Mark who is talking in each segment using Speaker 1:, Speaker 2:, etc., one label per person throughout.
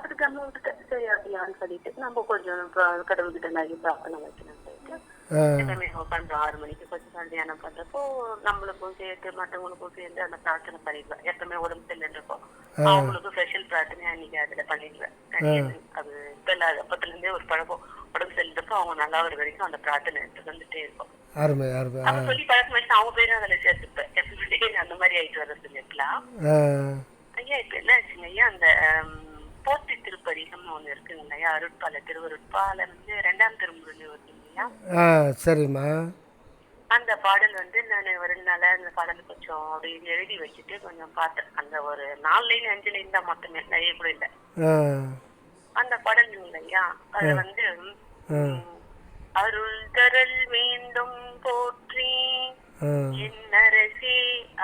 Speaker 1: பார்த்துட்டு கம்மி விட்டுட்டு சரி அப்படியான்னு சொல்லிட்டு நம்ம கொஞ்சம் கடவுள்கிட்ட நிறைய பிரார்த்தனை வைக்கணும்னு சொல்லிட்டு எப்பவுமே பண்றோம். 6 மணிக்கு கொஞ்சம் தியானம் பண்றப்போ நம்மளுக்கும் சேர்த்து மற்றவங்களுக்கும் சேர்ந்து அந்த பிரார்த்தனை பண்ணிடுவேன். எப்பவுமே உடம்பு செல்லுன்றப்போ அவங்களுக்கும் ஸ்பெஷல் பிரார்த்தனை அன்னைக்கு அதுல பண்ணிடுவேன். அது இப்ப இல்ல, அப்பத்துல இருந்தே ஒரு பழக்கம். உடம்பு செல்லுறப்போ அவங்க நல்லா ஒரு வரைக்கும் அந்த பிரார்த்தனை வந்துட்டே இருக்கும். அவங்க சொல்லி பழக்கம் வச்சு அவங்க பேரும் அதுல சேர்த்துப்பேன். எப்பவுமே அந்த மாதிரி ஆயிட்டு வர்றது இல்லைங்களா ஐயா. இப்ப என்ன ஆச்சுங்க ஐயா, அந்த போற்றி திருப்பதிகம்னு ஒண்ணு இருக்குங்க ஐயா, அருட்பால திருவருட்பால வந்து 2ஆம் திருமுறை வருது இல்லையா?
Speaker 2: சரிம்மா.
Speaker 1: அந்த பாடல் வந்து நான் ஒரு நாள அந்த பாடல் கொஞ்சம் அப்படி எழுதி வச்சுட்டு கொஞ்சம் பார்த்தேன். அந்த ஒரு 4 லைன் 5 லைன் தான் மொத்தமே, நிறைய கூட இல்லை. அந்த பாடல் இல்லையா, அது வந்து அருள் தரல் வேண்டும் போற்றி என்னரசே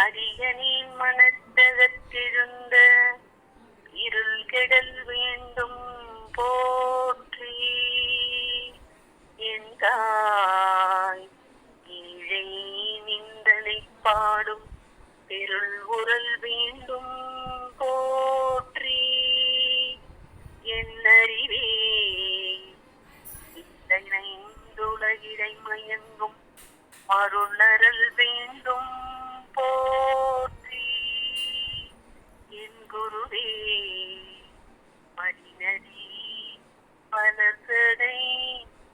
Speaker 1: அரியனின் மனத்தகத்திருந்த இருள் கெடல் வேண்டும் போற்றி எந்தாய் ஈழை நிந்தனை பாடும் பெருள் உரல் வேண்டும் போற்றி என்னறிவே இந்துலகிடை மயங்கும் அருளரல் வேண்டும் போற்றி என் குருவே மணிநதி மலர்சடை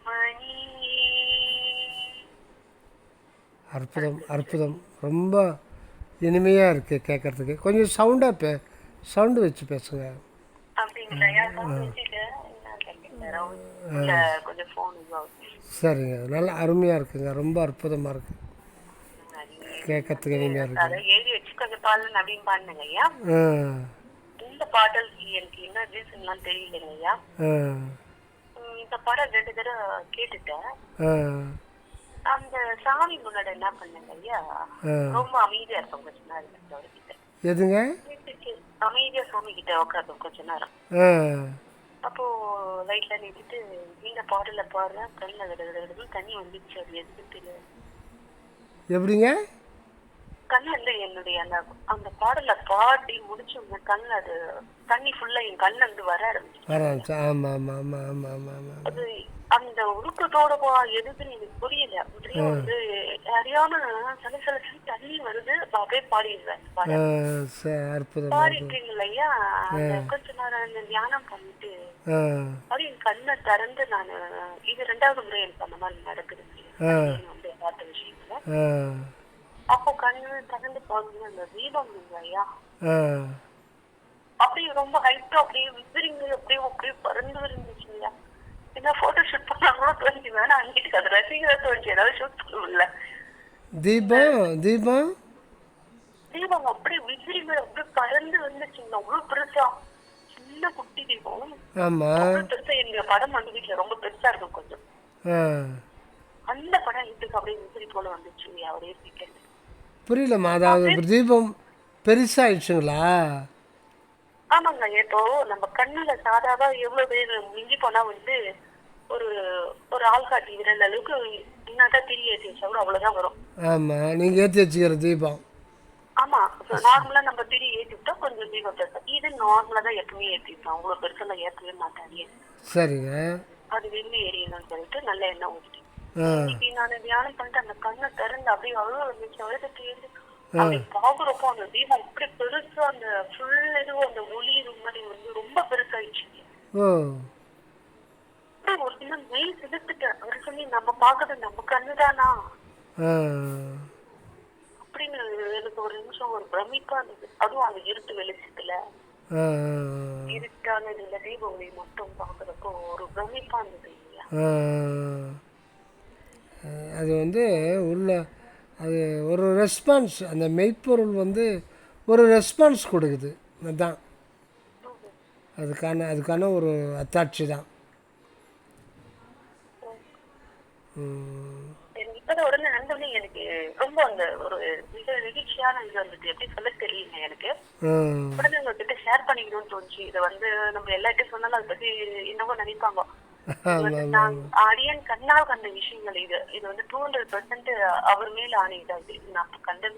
Speaker 1: மணியே.
Speaker 2: அற்புதம் அற்புதம். ரொம்ப இனிமையாக இருக்குது கேட்குறதுக்கு. கொஞ்சம் சவுண்டு வச்சு பேசுங்க. சரிங்க, நல்லா அருமையாக இருக்குங்க. ரொம்ப அற்புதமாக இருக்குது கேட்கறதுக்கு. இனிமையாக இருக்குது.
Speaker 1: இந்த பாடல் எனக்கு என்ன ரீசன்லாம் தெரியலங்க ஐயா. இந்த பாடல் 2 தடவை கேட்டுட்டேன். அந்த சாமி முன்னாடி என்ன பண்ணங்க ஐயா, ரொம்ப அமைதியா இருக்கும் கொஞ்ச நேரம். அவர்கிட்ட
Speaker 2: எதுங்க
Speaker 1: அமைதியா சாமி கிட்ட உட்காந்து கொஞ்ச நேரம். அப்போ லைட்ல நிறுத்திட்டு இந்த பாடல பாடுற கண்ணில் விட தண்ணி வந்துச்சு. அது எதுக்கு தெரியாது.
Speaker 2: எப்படிங்க
Speaker 1: கண்ணுல என்னுடைய அந்த பாடல பாடி முடிச்சு கண்ணுல அது தண்ணி ஃபுல்லா என் கண்ணுல இருந்து வர ஆரம்பிச்சு. அது அந்த உருக்கத்தோட எதுக்குன்னு எனக்கு புரியல. அப்படியே வந்து அறியாம சில தண்ணி வருது. அப்படியே பாடிடுவேன். பாடிட்டீங்க இல்லையா, கொஞ்ச நேரம் தியானம் பண்ணிட்டு அப்படியே என் கண்ணை திறந்து நான் இது 2வது முறை எனக்கு அந்த மாதிரி நடக்குது வந்து பார்த்த விஷயங்கள. அப்போ கண்ணு திறந்து பாருங்க, அந்த தீபம் ஐயா அப்படியே ரொம்ப ஹைட்டா அப்படியே விசிறிங்க அப்படியே பறந்து இருந்துச்சுங்களா. என்ன போட்டோ ஷூட் பண்ணா கூட தோணுச்சு. வேணா அங்கிட்டு அது ரசிகரா தோணுச்சு. ஏதாவது ஷூட் பண்ணல. தீபம் அப்படியே விசிறிங்க அப்படியே பறந்து வந்துச்சுங்களா. அவ்வளவு பெருசா. சின்ன குட்டி தீபம் பெருசா. எங்க படம் வந்து வீட்டுல ரொம்ப பெருசா இருக்கும் கொஞ்சம். அந்த படம் வீட்டுக்கு அப்படியே விசிறி போல வந்துச்சு. அவரே சீக்கிரம்
Speaker 2: புரியலம்மா. அதாவது தீபம் பெருசாயிடுச்சுங்களா?
Speaker 1: ஆமாங்க. இப்போ நம்ம கண்ணுல சாதாவா எவ்வளவு பேர் மிஞ்சி போனா வந்து ஒரு ஒரு ஆள்காட்டி விரல் அளவுக்கு என்னதான் திரி ஏற்றி வச்சா கூட அவ்வளவுதான் வரும்.
Speaker 2: ஆமா, நீங்க ஏற்றி வச்சுக்கிற தீபம்.
Speaker 1: ஆமா, நார்மலா நம்ம திரி ஏற்றி விட்டா கொஞ்சம் தீபம் பெருசா. இது நார்மலா தான் எப்பவுமே ஏற்றிருப்போம். அவ்வளவு பெருசா நான் ஏற்றவே மாட்டாங்க. சரிங்க. அது வெள்ளி எரியணும்னு சொல்லிட்டு நல்ல எண்ணெய் ஊற்றிட்டேன். இன்னைக்கு நான் தியானம் பண்ணிட்டு அந்த கண்ணை திறந்து அப்படியே அவ்வளவு இருந்துச்சு. அவ்வளவு அப்படி பாக்குறப்போ அந்த தீபம் இப்படி பெருசா அந்த ஃபுல் இதுவும் அந்த ஒளி மாதிரி வந்து ரொம்ப பெருசாயிடுச்சு. ஒரு சின்ன மெய் சிதத்துட்டேன். அவரு சொல்லி நம்ம பாக்குறது நம்ம கண்ணுதானா அப்படின்னு எனக்கு ஒரு நிமிஷம் ஒரு பிரமிப்பா இருந்தது. அதுவும் அந்த இருட்டு வெளிச்சத்துல இருட்டான இதுல தீப ஒளி மட்டும் பாக்குறப்போ ஒரு பிரமிப்பா இருந்தது இல்லையா.
Speaker 2: அது வந்து உள்ள அது ஒரு ரெஸ்பான்ஸ். அந்த மெய்ப்பொருள் வந்து ஒரு ரெஸ்பான்ஸ் கொடுக்குது. அதுதான் அதுக்கான ஒரு அத்தாட்சி தான்.
Speaker 1: இப்பதான் உடனே நந்தோடனே எனக்கு ரொம்ப அந்த ஒரு மிக நெகிழ்ச்சியான இது வந்துட்டு எப்படி சொல்ல தெரியல எனக்கு. உடனே உங்ககிட்ட ஷேர் பண்ணிக்கணும்னு தோணுச்சு. இதை வந்து நம்ம எல்லார்ட்டையும் சொன்னாலும் அதை பத்தி என்னவோ நினைப்பாங்க. அடியன் கண்ணால் கண்ட விஷயங்கள் இது வந்து 200% அவர் மேல ஆணைதான். இது நான் கண்டது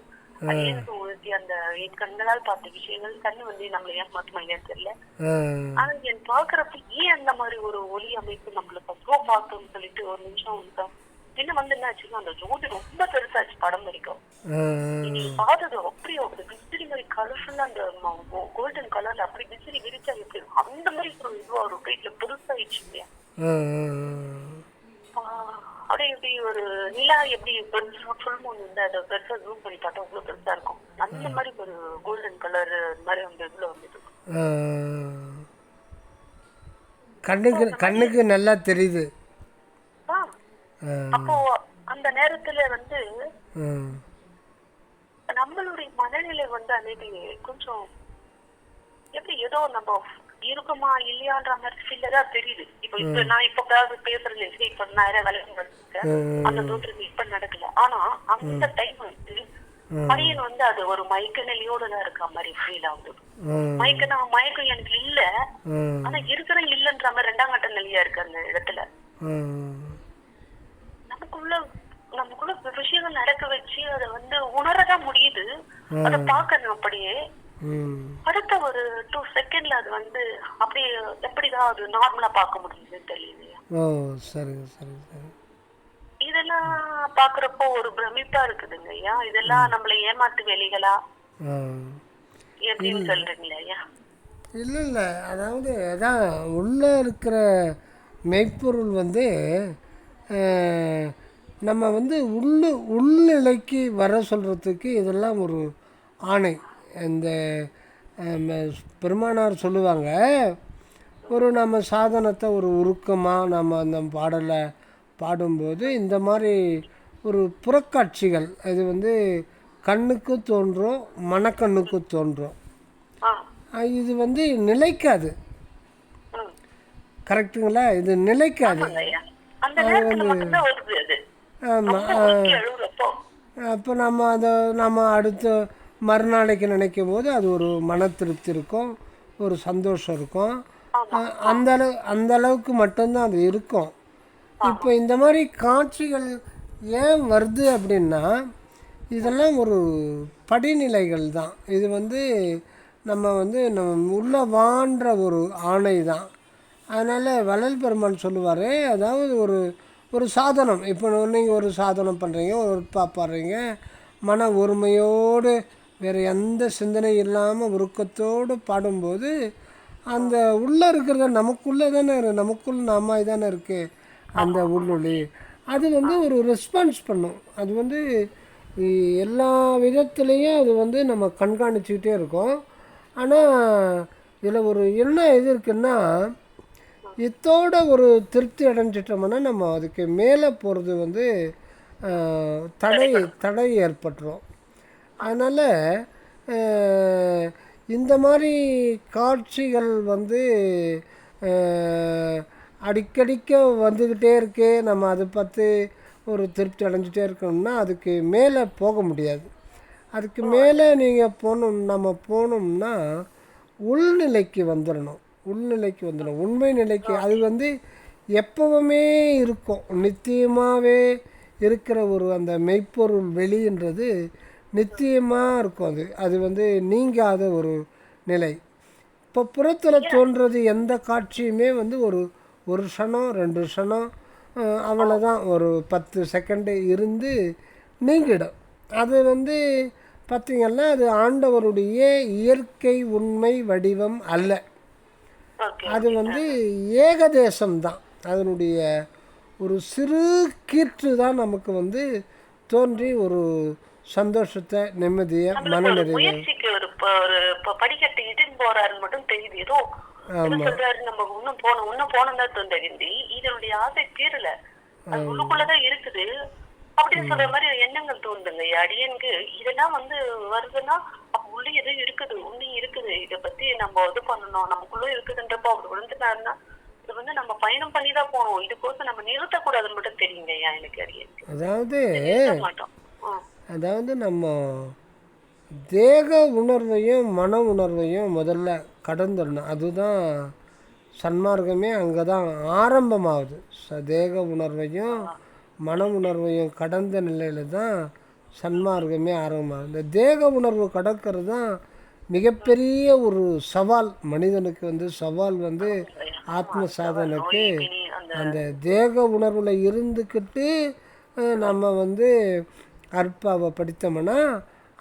Speaker 1: அடியனுக்கு உறுதி அந்த என் கண்களால் பார்த்த விஷயங்கள் கண்ணு வந்து நம்மள ஏமாத்துமா இல்லையான்னு தெரியல.
Speaker 2: ஆ
Speaker 1: ஆனா என் பாக்குறப்ப ஏன் அந்த மாதிரி ஒரு ஒலி அமைப்பு நம்மளுக்கு அவ்வளோ பார்த்தோம்னு சொல்லிட்டு ஒரு நிமிஷம் இருக்கா. என்ன வந்து என்ன ஆச்சுன்னா அந்த ஜோதி ரொம்ப பெருசாச்சு படம் வரைக்கும்.
Speaker 2: ஆ
Speaker 1: நீ பார்த்தது அப்படியே ஒரு விசிறி மாதிரி கலர்ஃபுல்லா அந்த கோல்டன் கலர்ல அப்படி விசிறி விரிச்சா எப்படி இருக்கும் அந்த மாதிரி ஒரு இதுவா ஒரு வீட்டுல பெருசாயிடுச்சு இல்லையா.
Speaker 2: ஆ
Speaker 1: அப்படியே எப்படி ஒரு நிலா எப்படி ஃபுல் மூன் வந்து அதை பெருசா ஜூம் பண்ணி பார்த்தா அவ்வளவு பெருசா இருக்கும். அந்த மாதிரி ஒரு கோல்டன் கலர் மாதிரி அந்த இதுல வந்துட்டு
Speaker 2: ஆ. கண்ணுக்கு நல்லா தெரியுது.
Speaker 1: அப்போ அந்த நேரத்துல வந்து
Speaker 2: ஆ
Speaker 1: நம்மளுடைய மனநிலை வந்து அன்னைக்கு கொஞ்சம் எப்படி ஏதோ நம்ம இருக்குமா இல்லையான்ற மாதிரி ஃபீல்தான் தெரியுது. இப்ப நான் இப்ப பேசுறேன் இப்ப நான் வேலைக்கு அந்த தூரத்துல இப்ப நடக்கல. ஆனா அந்த டைம் வந்து பையன் வந்து அது ஒரு மயக்க நிலையோட தான் இருக்க மாதிரி ஃபீல் ஆகுது. மயக்கம் எனக்கு இல்ல, ஆனா இருக்கிற இல்லன்ற மாதிரி 2ஆம் கட்ட நிலையா இருக்கு அந்த இடத்துல. நமக்குள்ள விஷயங்கள் நடக்க வச்சு அதை வந்து உணரதான் முடியுது. அதை பார்க்கணும் அப்படியே. அடுத்த ஒரு 2 செகண்ட்ல அது வந்து அப்படியே எப்படிதான் அது நார்மலா பார்க்க முடியுதுன்னு தெரியலையா. இதெல்லாம் பாக்குறப்போ ஒரு பிரமிப்பா இருக்குதுங்க ஐயா. இதெல்லாம் நம்மள ஏமாத்து வேலைகளா எப்படின்னு சொல்றீங்களா ஐயா?
Speaker 2: இல்லை அதாவது அதான் உள்ளே இருக்கிற மெய்ப்பொருள் வந்து நம்ம வந்து உள்நிலைக்கு வர சொல்கிறதுக்கு இதெல்லாம் ஒரு ஆணை. இந்த பெருமானார் சொல்லுவாங்க, ஒரு நம்ம சாதனத்தை ஒரு உருக்கமாக நம்ம அந்த பாடலை பாடும்போது இந்த மாதிரி ஒரு புறக்காட்சிகள் அது வந்து கண்ணுக்கு தோன்றும், மனக்கண்ணுக்கு தோன்றும். இது வந்து நிலைக்காது. கரெக்டுங்களா? இது நிலைக்காது. ஆமாம். அப்போ நம்ம அடுத்த மறுநாளைக்கு நினைக்கும் போது அது ஒரு மன திருப்தி இருக்கும், ஒரு சந்தோஷம் இருக்கும். அந்த அளவுக்கு மட்டும்தான் அது இருக்கும். இப்போ இந்த மாதிரி காட்சிகள் ஏன் வருது அப்படின்னா இதெல்லாம் ஒரு படிநிலைகள் தான். இது வந்து நம்ம உள்ள வான்ற ஒரு ஆணை தான். அதனால் வள்ளல் பெருமான் சொல்லுவார், அதாவது ஒரு சாதனம். இப்போ நீங்கள் ஒரு சாதனம் பண்ணுறீங்க, ஒரு பாடுறீங்க, மன ஒருமையோடு வேறு எந்த சிந்தனை இல்லாமல் உருக்கத்தோடு பாடும்போது அந்த உள்ளே இருக்கிறத நமக்குள்ளே தானே நமக்குள்ள நாம தானே இருக்குது அந்த உள்ளொளி. அது வந்து ஒரு ரெஸ்பான்ஸ் பண்ணும். அது வந்து எல்லா விதத்துலேயும் அது வந்து நம்ம கண்காணிச்சுக்கிட்டே இருக்கோம். ஆனால் இதில் ஒரு என்ன இது இருக்குன்னா, இதோட ஒரு திருப்தி அடைஞ்சிட்டோம்னா நம்ம அதுக்கு மேலே போகிறது வந்து தடை ஏற்பட்டுரும். அதனால் இந்த மாதிரி காட்சிகள் வந்து அடிக்கடிக்க வந்துக்கிட்டே இருக்கே, நம்ம அதை பார்த்து ஒரு திருப்தி அடைஞ்சிட்டே இருக்கணும்னா அதுக்கு மேலே போக முடியாது. அதுக்கு மேலே நம்ம போகணும்னா உள்நிலைக்கு வந்துடணும். உண்மை நிலைக்கு. அது வந்து எப்பவுமே இருக்கும், நித்தியமாகவே இருக்கிற ஒரு அந்த மெய்ப்பொருள் வெளின்றது நித்தியமாக இருக்கும். அது வந்து நீங்காத ஒரு நிலை. இப்போ புறத்தில் தோன்றது எந்த காட்சியுமே வந்து ஒரு க்ஷணம் 2 க்ஷணம் அவ்வளோதான், ஒரு 10 செகண்டு இருந்து நீங்கிடும். அது வந்து பார்த்திங்கன்னா அது ஆண்டவருடைய இயற்கை உண்மை வடிவம் அல்ல. அது வந்து ஏகதேசம்தான். அதனுடைய ஒரு சிறு கீற்று தான் நமக்கு வந்து தோன்றி ஒரு சந்தோஷத்தை, நிம்மதியை, மனநிறைவு.
Speaker 1: படிக்கட்டு இட்டுன்னு போறாருன்னு மட்டும் தெரியுது. ஏதோ சொல்றாரு, நம்ம இன்னும் போனதா தோன்றி இதனுடைய ஆசை தீரல, அது உள்ளுக்குள்ளதான் இருக்குது அப்படின்னு சொல்ற மாதிரி எண்ணங்கள் தோன்றுங்க அடியனுக்கு. இதெல்லாம் வந்து வருதுன்னா அப்ப உள்ள எதுவும் இருக்குது, உண்மையும் இருக்குது, இதை பத்தி நம்ம இது பண்ணணும், நமக்குள்ள இருக்குதுன்றப்போ அப்படி விழுந்துட்டாருன்னா இது வந்து நம்ம பயணம் பண்ணிதான் போகணும். இதுக்கோசம் நம்ம நிறுத்தக்கூடாதுன்னு மட்டும் தெரியுங்க எனக்கு அடியனுக்கு.
Speaker 2: அதாவது நம்ம தேக உணர்வையும் மன உணர்வையும் முதல்ல கடந்துடணும். அதுதான் சன்மார்க்கமே அங்கே தான் ஆரம்பமாகுது. தேக உணர்வையும் மன உணர்வையும் கடந்த நிலையில் தான் சன்மார்க்கமே ஆரம்பம். இந்த தேக உணர்வு கடக்கிறது தான் மிகப்பெரிய ஒரு சவால். மனிதனுக்கு வந்து சவால் வந்து ஆத்ம சாதனைக்கு அந்த தேக உணர்வில் இருந்துக்கிட்டு நம்ம வந்து அற்பாவை படித்தோம்னா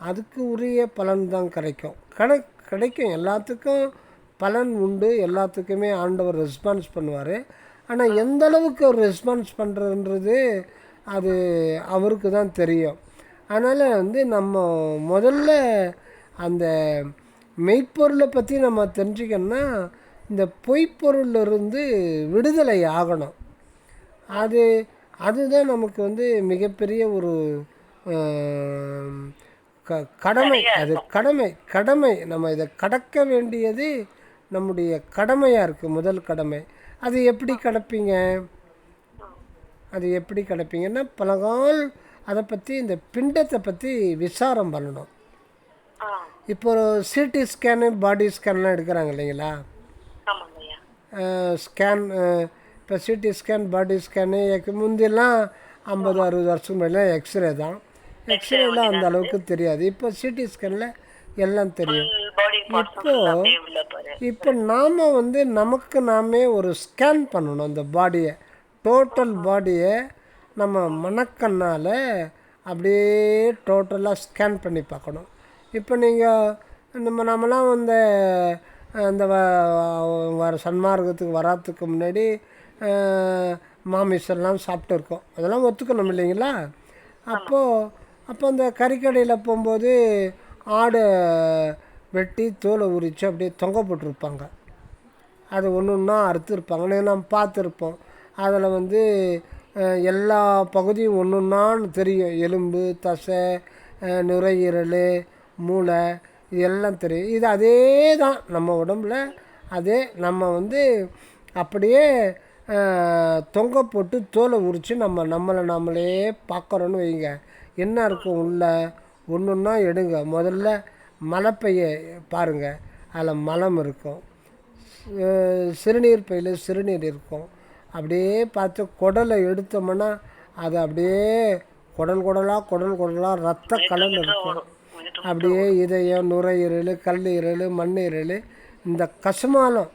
Speaker 2: அதுக்கு உரிய பலன் தான் கிடைக்கும். கிடைக்கும், எல்லாத்துக்கும் பலன் உண்டு, எல்லாத்துக்குமே ஆண்டவர் ரெஸ்பான்ஸ் பண்ணுவார். ஆனால் எந்த அளவுக்கு அவர் ரெஸ்பான்ஸ் பண்ணுறதுன்றது அது அவருக்கு தான் தெரியும். அதனால் வந்து நம்ம முதல்ல அந்த மெய்ப்பொருளை பற்றி நம்ம தெரிஞ்சுக்கணுன்னா இந்த பொய்ப்பொருளிலிருந்து விடுதலை ஆகணும். அதுதான் நமக்கு வந்து மிகப்பெரிய ஒரு கடமை. அது கடமை நம்ம இதை கடக்க வேண்டியது நம்முடைய கடமையாக இருக்குது, முதல் கடமை. அது எப்படி கடப்பீங்கன்னா பலகால் அதை பற்றி இந்த பிண்டத்தை பற்றி விசாரம் பண்ணணும். இப்போ சிடி ஸ்கேனு பாடி ஸ்கேன்லாம் எடுக்கிறாங்க இல்லைங்களா? ஸ்கேன் இப்போ சிடி ஸ்கேன் பாடி ஸ்கேனு முந்தியெல்லாம் 50-60 வருஷம் முன்னாடிலாம் எக்ஸ்ரே தான். எக்ஸ்ரேலாம் அந்த அளவுக்கு தெரியாது. இப்போ சிடி ஸ்கேனில் எல்லாம் தெரியும். இப்போ நாம் வந்து நமக்கு நாமே ஒரு ஸ்கேன் பண்ணணும். அந்த பாடியை, டோட்டல் பாடியை நம்ம மனக்கண்ணால் அப்படியே டோட்டலாக ஸ்கேன் பண்ணி பார்க்கணும். இப்போ நீங்கள் நம்மலாம் அந்த சன்மார்க்கத்துக்கு வராதுக்கு முன்னாடி மாமிசெல்லாம் சாப்பிட்டு இருக்கோம். அதெல்லாம் ஒத்துக்கணும் இல்லைங்களா? அப்போ அந்த கறிக்கடையில் போகும்போது ஆடை வெட்டி தோலை உரித்து அப்படியே தொங்க போட்டிருப்பாங்க. அது ஒன்றா அறுத்துருப்பாங்க, நம்ம பார்த்துருப்போம். அதில் வந்து எல்லா பகுதியும் ஒன்றுன்னான்னு தெரியும். எலும்பு, தசை, நுரையீரல், மூளை, இது எல்லாம் தெரியும். இது அதே தான் நம்ம உடம்புல. அதே நம்ம வந்து அப்படியே தொங்க போட்டு தோலை உரித்து நம்மளை நாமளே பார்க்குறோன்னு வைங்க. என்ன இருக்கும் உள்ள ஒன்றுன்னா எடுங்க. முதல்ல மலைப்பையை பாருங்கள், அதில் மலம் இருக்கும். சிறுநீர் பையில் சிறுநீர் இருக்கும். அப்படியே பார்த்து குடலை எடுத்தோம்னா அது அப்படியே குடலாக ரத்த கலல் இருக்கும். அப்படியே இதயம், நுரையீரல், கல்லீரல், மண்ணீரல், இந்த கசுமாலம்,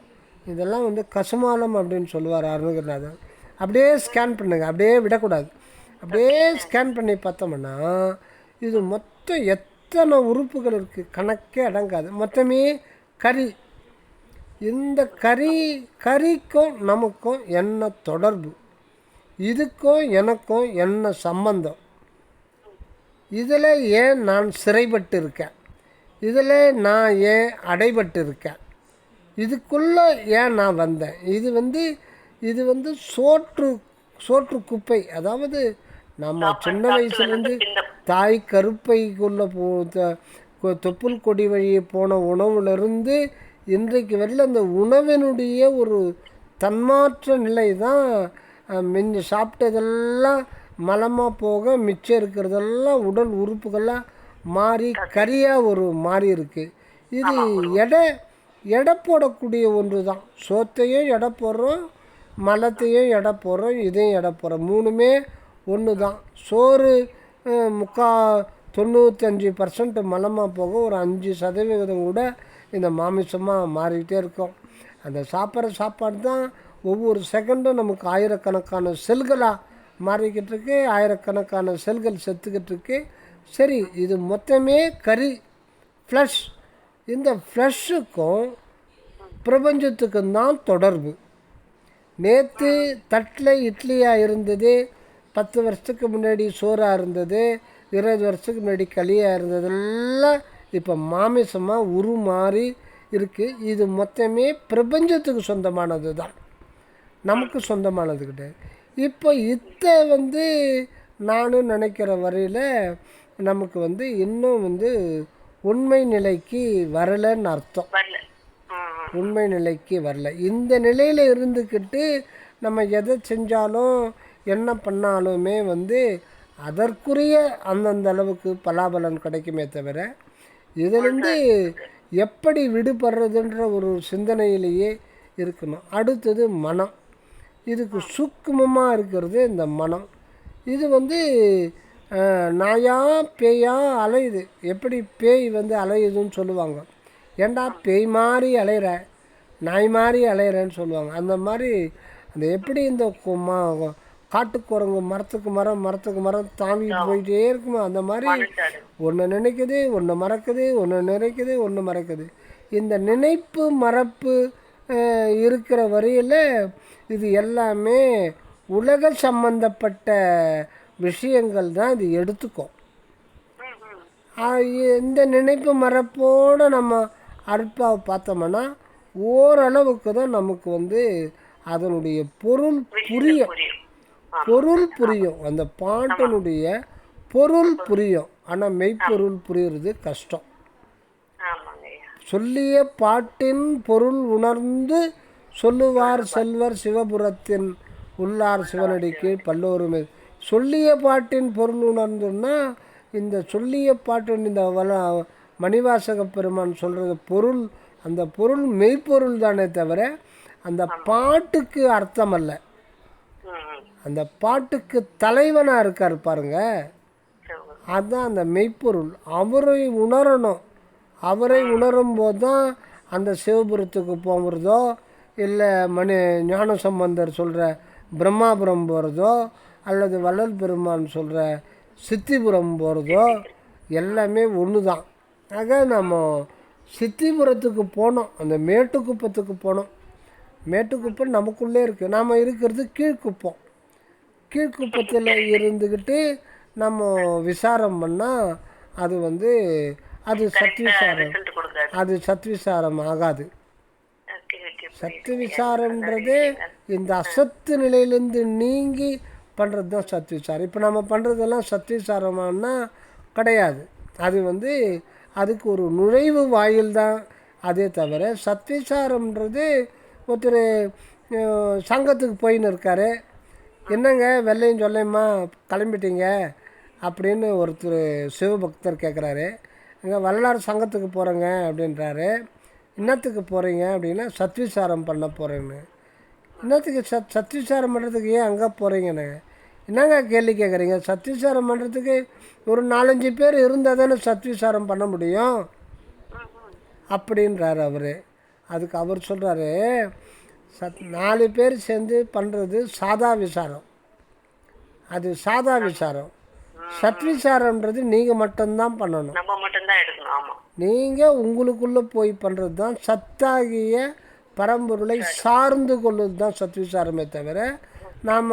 Speaker 2: இதெல்லாம் வந்து கசுமாலம் அப்படின்னு சொல்லுவார் அருணகிரிநாதன். அப்படியே ஸ்கேன் பண்ணுங்க, அப்படியே விடக்கூடாது. அப்படியே ஸ்கேன் பண்ணி பார்த்தோம்னா இது மொத்தம் எத்தனை உறுப்புகள் இருக்குது, கணக்கே அடங்காது. மொத்தமே கறி. இந்த கறிக்கும் நமக்கும் என்ன தொடர்பு, இதுக்கும் எனக்கும் என்ன சம்பந்தம், இதில் ஏன் நான் சிறைப்பட்டு இருக்கேன், இதில் நான் ஏன் அடைபட்டு இருக்கேன், இதுக்குள்ளே ஏன் நான் வந்தேன், இது வந்து சோற்று குப்பை. அதாவது நம்ம சின்ன வயசுலேருந்து தாய் கருப்பைக்குள்ளே தொப்புள் கொடி வழியே போன உணவுலேருந்து இன்றைக்கு வரல அந்த உணவினுடைய ஒரு தன்மாற்ற நிலை தான். மிஞ்சி சாப்பிட்டதெல்லாம் மலமாக போக மிச்சம் இருக்கிறதெல்லாம் உடல் உறுப்புகள்லாம் மாறி கரியாக மாறி இருக்குது. இது எடை போடக்கூடிய ஒன்று தான். சோத்தையும் எடை போடுறோம், மலத்தையும் எடை போடுறோம், இதையும் எடை போடுறோம். மூணுமே ஒன்று தான். சோறு 95% மலமாக போக ஒரு 5% கூட இந்த மாமிசமாக மாறிக்கிட்டே இருக்கும். அந்த சாப்பிட்ற சாப்பாடு தான் ஒவ்வொரு செகண்டும் நமக்கு ஆயிரக்கணக்கான செல்களாக மாறிக்கிட்டு இருக்கு, ஆயிரக்கணக்கான செல்கள் செத்துக்கிட்டு இருக்கு. சரி, இது மொத்தமே கறி, ஃப்ளஷ். இந்த ஃப்ளஷ்ஷுக்கும் பிரபஞ்சத்துக்கும் தான் தொடர்பு. நேற்று தட்டில் இட்லியாக இருந்தது, 10 வருஷத்துக்கு முன்னாடி சோறாக இருந்தது, 20 வருஷத்துக்கு முன்னாடி களியாக இருந்ததெல்லாம் இப்போ மாமிசமாக உருமாறி இருக்குது. இது மொத்தமே பிரபஞ்சத்துக்கு சொந்தமானது தான், நமக்கு சொந்தமானது கிடையாது. இப்போ வந்து நானும் நினைக்கிற வரையில் நமக்கு இன்னும் உண்மை நிலைக்கு வரலைன்னு அர்த்தம். உண்மை நிலைக்கு வரல. இந்த நிலையில் இருந்துக்கிட்டு நம்ம எதை செஞ்சாலும் என்ன பண்ணாலுமே அதற்குரிய அந்தந்த அளவுக்கு பலாபலன் கிடைக்குமே தவிர இதிலிருந்து எப்படி விடுபடுறதுன்ற ஒரு சிந்தனையிலேயே இருக்கணும். அடுத்தது மனம். இதுக்கு சூக்குமமாக இருக்கிறது இந்த மனம். இது நாயா பேயா அலையுது. எப்படி பேய் வந்து அலையுதுன்னு சொல்லுவாங்க. ஏண்டா பேய் மாதிரி அலையிற, நாய் மாதிரி அலையிறேன்னு சொல்லுவாங்க. அந்த மாதிரி அந்த எப்படி இந்த காட்டுக்குரங்கு மரத்துக்கு மரம் மரத்துக்கு மரம் தாவிட்டு போயிட்டே இருக்குமோ அந்த மாதிரி ஒன்று நினைக்குது, ஒன்று மறக்குது, ஒன்று நினைக்குது, ஒன்று மறக்குது. இந்த நினைப்பு மறப்பு இருக்கிற வரையில் இது எல்லாமே உலக சம்பந்தப்பட்ட விஷயங்கள் தான் இது எடுத்துக்கும். இந்த நினைப்பு மறப்போடு நம்ம அற்பாவை பார்த்தோம்னா ஓரளவுக்கு தான் நமக்கு வந்து அதனுடைய பொருள் புரியும். அந்த பாட்டினுடைய பொருள் புரியும். ஆனால் மெய்ப்பொருள் புரியுறது கஷ்டம். சொல்லிய பாட்டின் பொருள் உணர்ந்து சொல்லுவார் செல்வர் சிவபுரத்தின் உள்ளார் சிவனடிக்கு பல்லோருமே. சொல்லிய பாட்டின் பொருள் உணர்ந்துன்னா இந்த சொல்லிய பாட்டின் இந்த மணிவாசக பெருமான் சொல்கிறது பொருள், அந்த பொருள் மெய்ப்பொருள் தானே தவிர அந்த பாட்டுக்கு அர்த்தம் அல்ல. அந்த பாட்டுக்கு தலைவனாக இருக்கார் பாருங்க, அதுதான் அந்த மெய்ப்பொருள். அவரை உணரணும். அவரை உணரும்போது தான் அந்த சிவபுரத்துக்கு போகிறதோ இல்லை ஞானசம்பந்தர் சொல்கிற பிரம்மாபுரம் போகிறதோ அல்லது வள்ளல் பெருமான் சொல்கிற சித்திபுரம் போகிறதோ எல்லாமே ஒன்று தான். ஆக நம்ம சித்திபுரத்துக்கு போனோம், அந்த மேட்டுக்குப்பத்துக்கு போனோம். மேட்டுக்குப்பம் நமக்குள்ளே இருக்குது. நாம் இருக்கிறது கீழ்க்குப்பம். கீழ்க்குப்பத்தில் இருந்துக்கிட்டு நம்ம விசாரம் பண்ணால் அது வந்து அது சத்விசாரம் ஆகாது. சத்து விசாரம்ன்றது இந்த அசத்து நிலையிலேருந்து நீங்கி பண்ணுறது தான் சத்விசாரம். இப்போ நம்ம பண்ணுறதெல்லாம் சத்விசாரமானா கிடையாது. அது வந்து அதுக்கு ஒரு நுழைவு வாயில் தான். அதே தவிர சத்விசாரம்ன்றது ஒருத்தர் சங்கத்துக்கு போயின்னு இருக்கார், என்னங்க வெள்ளையும் சொல்லையுமா கிளம்பிட்டீங்க அப்படின்னு ஒருத்தர் சிவபக்தர் கேட்குறாரு. இங்கே வள்ளலார் சங்கத்துக்கு போகிறேங்க அப்படின்றாரு. இன்னத்துக்கு போகிறீங்க அப்படின்னா சத்விசாரம் பண்ண போகிறேன்னு. இன்னத்துக்கு சத்விசாரம் பண்ணுறதுக்கு ஏன் அங்கே போகிறீங்கன்னு என்னங்க கேள்வி கேட்குறீங்க? சத்விசாரம் பண்ணுறதுக்கு ஒரு 4-5 பேர் இருந்தால் தானே சத்விசாரம் பண்ண முடியும் அப்படின்றார் அவர். அதுக்கு அவர் சொல்கிறாரு, 4 பேர் சேர்ந்து பண்ணுறது சாதா விசாரம், அது சாதா விசாரம். சத்விசாரம்ன்றது நீங்கள் மட்டும்தான் பண்ணணும். நீங்கள் உங்களுக்குள்ளே போய் பண்ணுறது தான் சத்தாகிய பரம்பொருளை சார்ந்து கொள்வது தான் சத்விசாரமே தவிர நாம்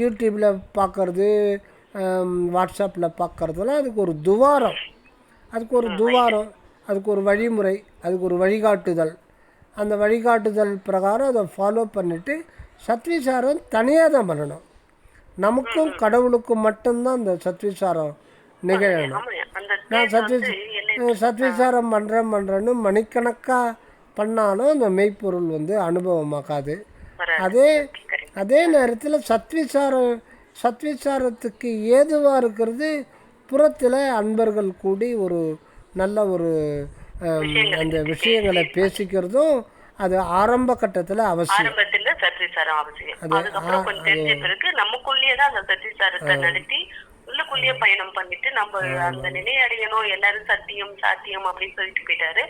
Speaker 2: யூடியூப்பில் பார்க்குறது வாட்ஸ்அப்பில் பார்க்குறதுலாம் அதுக்கு ஒரு துவாரம், அதுக்கு ஒரு வழிமுறை, அதுக்கு ஒரு வழிகாட்டுதல். அந்த வழிகாட்டுதல் பிரகாரம் அதை ஃபாலோ பண்ணிவிட்டு சத்விசாரம் தனியாக தான் பண்ணணும். நமக்கும் கடவுளுக்கும் மட்டும்தான் அந்த சத்விசாரம் நிகழணும். நான் சத்விசாரம் பண்ணுறேன்னு மணிக்கணக்காக பண்ணாலும் அந்த மெய்ப்பொருள் வந்து அனுபவமாகாது. அதே நேரத்தில் சத்விசாரத்துக்கு ஏதுவாக இருக்கிறது புறத்தில் அன்பர்கள் கூடி ஒரு நல்ல ஒரு அந்த விஷயங்களை பேசிக்கிறதும் அது ஆரம்ப கட்டத்தில் அவசியம்.
Speaker 1: உள்ளுக்குள்ளேயே பயணம் பண்ணிட்டு நம்ம அந்த நிலையை அடையணும். எல்லாரும் சத்தியம் சாத்தியம் அப்படின்னு சொல்லிட்டு போயிட்டாரு.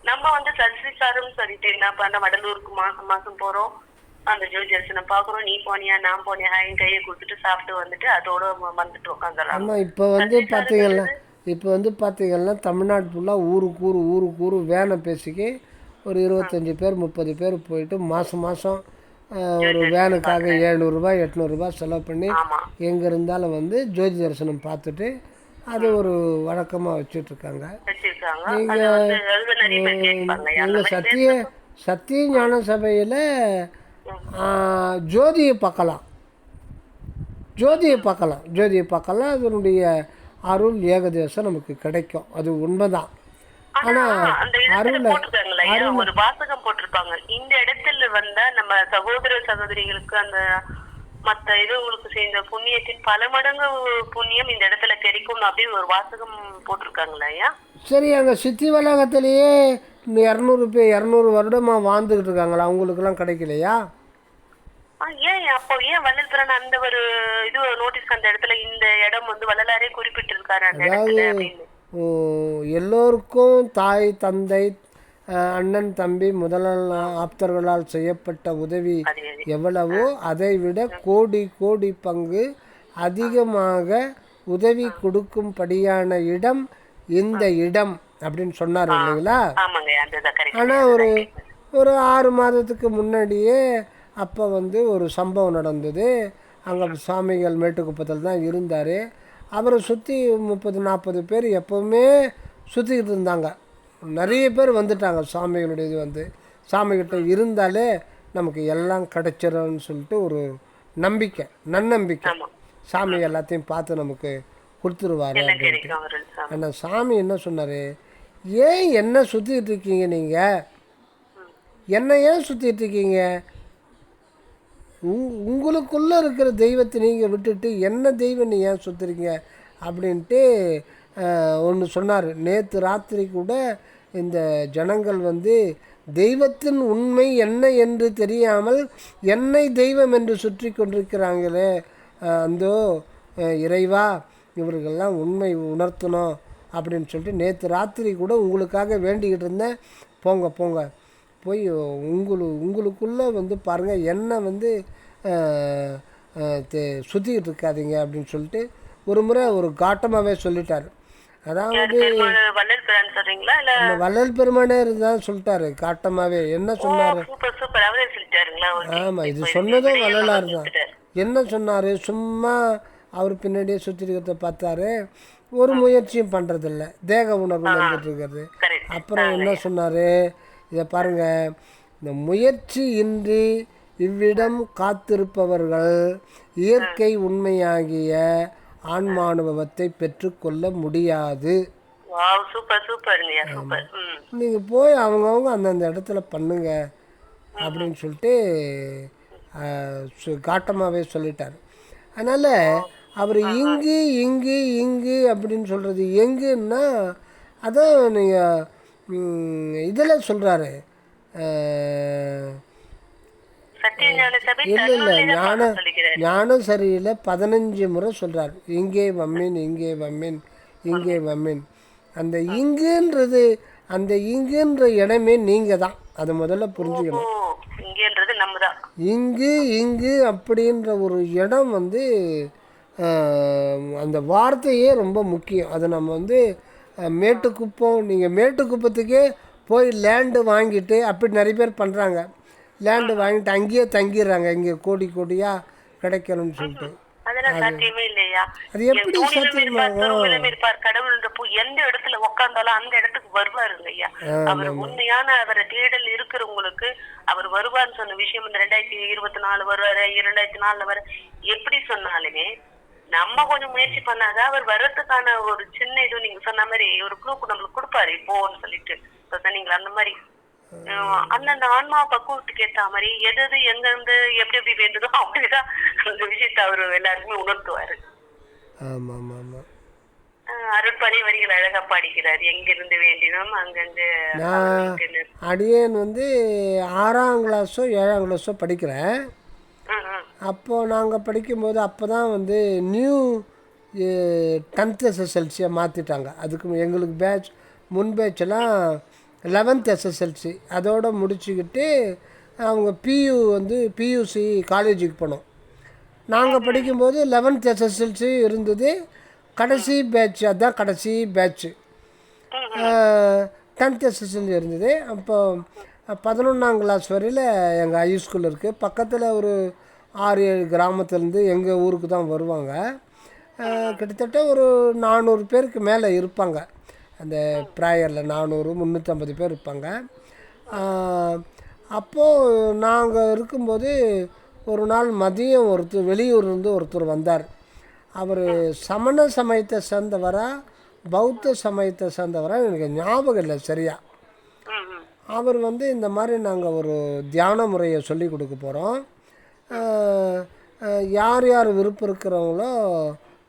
Speaker 1: நம்ம வந்து சத்விசாரம் சொல்லிட்டு என்ன பண்ண வடலூருக்கு மாசம் போறோம், அந்த ஜோதி தரிசனம் பாக்குறோம். நீ போனியா நான் போனியா என் கையை கொடுத்துட்டு சாப்பிட்டு வந்துட்டு அதோட வந்துட்டு உட்காந்துடலாம்.
Speaker 2: ஆமா, இப்போ வந்து பார்த்தீங்கன்னா தமிழ்நாடு ஃபுல்லாக ஊருக்கு வேனை பேசிக்கி ஒரு 25 பேர் 30 பேர் போயிட்டு மாதம் ஒரு வேனுக்காக 700 800 செலவு பண்ணி எங்கே இருந்தாலும் வந்து ஜோதி தரிசனம் பார்த்துட்டு அது ஒரு வழக்கமாக வச்சுட்ருக்காங்க. நீங்கள் சத்திய ஞான சபையில் ஜோதியை பார்க்கலாம். அதனுடைய அருள் ஏகதேசம் நமக்கு கிடைக்கும், அது உண்மைதான்.
Speaker 1: ஆனா ஒரு வாசகம் போட்டிருப்பாங்க, இந்த இடத்துல வந்தா நம்ம சகோதர சகோதரிகளுக்கு அந்த மத்த இதுங்களுக்கு சேர்ந்த புண்ணியத்தின் பல மடங்கு புண்ணியம் இந்த இடத்துல கிடைக்கும் அப்படின்னு ஒரு வாசகம் போட்டிருக்காங்களா ஐயா?
Speaker 2: சரி, அங்கே சித்தி வளாகத்திலேயே 200 வருடமாக வாழ்ந்துக்கிட்டு இருக்காங்களா, அவங்களுக்குலாம் கிடைக்கலையா?
Speaker 1: ஏன் அப்போ ஏன் வள்ளல் பிரான் அந்த ஒரு இது நோட்டீஸ் அந்த இடத்துல இந்த இடம் வந்து வள்ளலாரே குறிப்பிட்டிருக்காரு அந்த இடத்துல அப்படின்னு?
Speaker 2: எல்லோருக்கும் தாய் தந்தை அண்ணன் தம்பி முதலால் ஆப்தர்களால் செய்யப்பட்ட உதவி எவ்வளவோ அதை விட கோடி கோடி பங்கு அதிகமாக உதவி கொடுக்கும்படியான இடம் இந்த இடம் அப்படின்னு சொன்னார் இல்லைங்களா. ஆனால் ஒரு 6 மாதத்துக்கு முன்னாடியே அப்போ வந்து ஒரு சம்பவம் நடந்தது. அங்கே சுவாமிகள் மேட்டுக்குப்பத்தில் தான் இருந்தார். அவரை சுற்றி 30-40 பேர் எப்போவுமே சுற்றிக்கிட்டு இருந்தாங்க. நிறைய பேர் வந்துட்டாங்க. சுவாமிகளுடைய இது வந்து சாமிகிட்ட இருந்தாலே நமக்கு எல்லாம் கிடைச்சிரும்னு சொல்லிட்டு ஒரு நம்பிக்கை, நன்னம்பிக்கை. சாமி எல்லாத்தையும் பார்த்து நமக்கு கொடுத்துருவாரு அப்படின்ட்டு. ஆனால் சாமி என்ன சொன்னார், ஏன் என்ன சுற்றிக்கிட்டு இருக்கீங்க, நீங்கள் என்ன ஏன் சுற்றிட்டு இருக்கீங்க, உங்களுக்குள்ளே இருக்கிற தெய்வத்தை நீங்கள் விட்டுட்டு என்ன தெய்வம் நீ ஏன் சுற்றுறீங்க அப்படின்ட்டு ஒன்று சொன்னார். நேற்று ராத்திரி கூட இந்த ஜனங்கள் வந்து தெய்வத்தின் உண்மை என்ன என்று தெரியாமல் என்னை தெய்வம் என்று சுற்றி கொண்டிருக்கிறாங்களே, அந்தோ இறைவா இவர்களெல்லாம் உண்மை உணர்த்தணும் அப்படின்னு சொல்லிட்டு நேற்று ராத்திரி கூட உங்களுக்காக வேண்டிக்கிட்டு இருந்தேன். போங்க போங்க போய் உங்களுக்குள்ளே வந்து பாருங்கள் என்ன வந்து சுற்றிக்கிட்டு இருக்காதீங்க அப்படின்னு சொல்லிட்டு ஒரு முறை ஒரு காட்டமாகவே சொல்லிட்டார். அதாவது வள்ளல் பெருமானே இருந்தால் சொல்லிட்டாரு காட்டமாகவே. என்ன சொன்னார், ஆமாம் இது சொன்னதும் வள்ளலார் தான். என்ன சொன்னார், சும்மா அவர் பின்னாடியே சுற்றிருக்கிறத பார்த்தாரு, ஒரு முயற்சியும் பண்ணுறதில்ல, தேக உணர்வு வந்துட்டு இருக்கிறது. அப்புறம் என்ன சொன்னார், இதை பாருங்கள், இந்த முயற்சி இன்றி இவ்விடம் காத்திருப்பவர்கள் இயற்கை உண்மையாகிய ஆன்மானுபவத்தை பெற்றுக்கொள்ள முடியாது. நீங்கள் போய் அவங்கவுங்க அந்தந்த இடத்துல பண்ணுங்க அப்படின்னு சொல்லிட்டு காட்டமாகவே சொல்லிட்டார். அதனால் அவர் இங்கு இங்கு இங்கு அப்படின்னு சொல்கிறது எங்குன்னா அதான் நீங்கள் இதில் சொல்கிறாரு. இல்லை ஞானம் சரியில்லை 15 முறை சொல்கிறார். இங்கே வம்மின் இங்கே வம்மின் இங்கே வம்மின். அந்த இங்குன்றது அந்த இங்குன்ற இடமே நீங்கள் தான், அதை முதல்ல புரிஞ்சுக்கணும். இங்கு இங்கு அப்படின்ற ஒரு இடம் வந்து அந்த வார்த்தையே ரொம்ப முக்கியம். அதை நம்ம வந்து மேட்டுக்குப்பம், நீங்கள் மேட்டுக்குப்பத்துக்கே போய் லேண்டு வாங்கிட்டு அப்படி நிறைய பேர் பண்ணுறாங்க. லேண்டு வாங்கிட்டு அங்கேயே தங்கிடுறாங்க, இங்கே கோடி கோடியாக கிடைக்கணும்னு சொல்லிட்டு. அது எப்படி
Speaker 1: எந்த இடத்துல உட்கார்ந்தாலும் அந்த இடத்துக்கு வருவாரு இல்லையா. அவர் உண்மையான அவரை தேடல் இருக்கிறவங்களுக்கு அவர் வருவார்னு சொன்ன விஷயம் 2024 வருவாரு, 2004 வர எப்படி சொன்னாலுமே நம்ம கொஞ்சம் முயற்சி பண்ணாதான் அவர் வர்றதுக்கான ஒரு சின்ன இது நீங்க சொன்ன மாதிரி ஒரு குரூப் நம்மளுக்கு கொடுப்பாரு இப்போன்னு சொல்லிட்டு சொன்னீங்களா. அந்த மாதிரி அந்தந்த ஆன்மா பக்குவத்துக்கு ஏற்ற மாதிரி எது எங்க இருந்து எப்படி எப்படி வேண்டுதோ அப்படிதான் அந்த விஷயத்தை அவரு எல்லாருக்குமே உணர்த்துவாரு. அருட்பணி வரிகள் அழகா பாடிக்கிறார். எங்கிருந்து வேண்டினோம் அங்கங்க.
Speaker 2: அடியேன் வந்து 6ஆம் கிளாஸோ 7ஆம் கிளாஸோ படிக்கிறேன். அப்போது நாங்கள் படிக்கும்போது அப்போ தான் வந்து நியூ 10th SSLCயை மாற்றிட்டாங்க. அதுக்கு எங்களுக்கு பேட்ச் முன் பேட்செல்லாம் 11th SSLC அதோடு முடிச்சுக்கிட்டு அவங்க பியூ வந்து பியூசி காலேஜுக்கு போனோம். நாங்கள் படிக்கும்போது 11th SSLC இருந்தது. கடைசி பேட்ச் அதுதான் கடைசி பேட்ச்சு. 10th SSLC இருந்தது. அப்போ 11ஆம் கிளாஸ் வரையில் எங்கள் ஹைஸ்கூல் இருக்குது. பக்கத்தில் ஒரு 6-7 கிராமத்துலேருந்து எங்கள் ஊருக்கு தான் வருவாங்க. கிட்டத்தட்ட ஒரு 400 பேருக்கு மேலே இருப்பாங்க. அந்த ப்ரேயரில் 400-350 பேர் இருப்பாங்க. அப்போது நாங்கள் இருக்கும்போது ஒரு நாள் மதியம் வெளியூர்லேருந்து ஒருத்தர் வந்தார். அவர் சமண சமயத்தை சேர்ந்தவரா பௌத்த சமயத்தை சேர்ந்தவரா எனக்கு ஞாபகம் இல்லை சரியா. அவர் வந்து இந்த மாதிரி நாங்கள் ஒரு தியான முறையை சொல்லி கொடுக்க போகிறோம், யார் யார் விருப்பம் இருக்கிறவங்களோ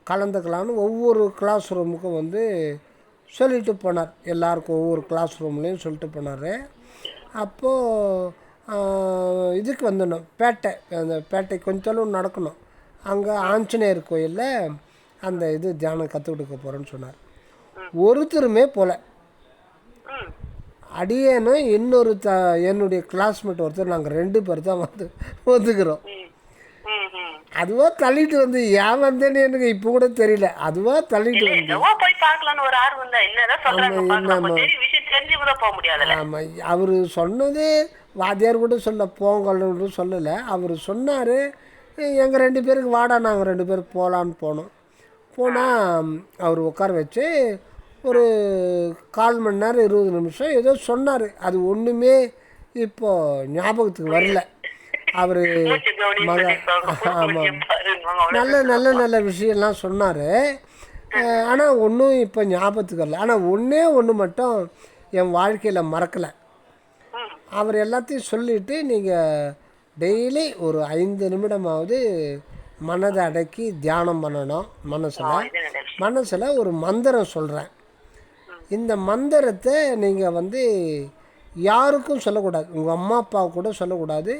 Speaker 2: கலந்துக்கலான்னு ஒவ்வொரு கிளாஸ் ரூமுக்கும் வந்து சொல்லிட்டு போனார். எல்லாருக்கும் ஒவ்வொரு கிளாஸ் ரூம்லேயும் சொல்லிட்டு போனார். அப்போது இதுக்கு வந்துடணும், பேட்டை. அந்த பேட்டை கொஞ்சம் தொலைவு நடக்கணும். அங்கே ஆஞ்சநேயர் கோயிலில் அந்த இது தியானம் கற்றுக் கொடுக்க போகிறேன்னு சொன்னார். ஒருத்தருமே போல. அடியேனும் இன்னொரு என்னுடைய கிளாஸ்மேட் ஒருத்தர், நாங்கள் 2 பேர் தான் வந்துக்கிறோம். அதுவா தள்ளிட்டு வந்து ஏன் வந்தேன்னு எனக்கு இப்போ கூட தெரியல. அதுவா தள்ளிட்டு வந்து ஆமாம், அவர் சொன்னது வாத்தியார் கூட சொல்ல போங்கன்னு சொல்லலை. அவர் சொன்னார், எங்கள் 2 பேருக்கு வாடா, நாங்கள் 2 பேர் போகலான்னு போனோம். போனால் அவர் உட்கார வச்சு ஒரு 1/4 மணி நேரம் 20 நிமிஷம் ஏதோ சொன்னார். அது ஒன்றுமே இப்போது ஞாபகத்துக்கு வரல. அவர் ஆமாம், நல்ல நல்ல நல்ல விஷயம்லாம் சொன்னார். ஆனால் ஒன்றும் இப்போ ஞாபகத்துக்கு வரல. ஆனால் ஒன்று மட்டும் என் வாழ்க்கையில் மறக்கலை. அவர் எல்லாத்தையும் சொல்லிவிட்டு, நீங்கள் டெய்லி ஒரு 5 நிமிடமாவது மனதை அடக்கி தியானம் பண்ணணும். மனசில் ஒரு மந்திரம் சொல்கிறேன். இந்த மந்திரத்தை நீங்கள் வந்து யாருக்கும் சொல்லக்கூடாது. உங்கள் அம்மா அப்பா கூட சொல்லக்கூடாது.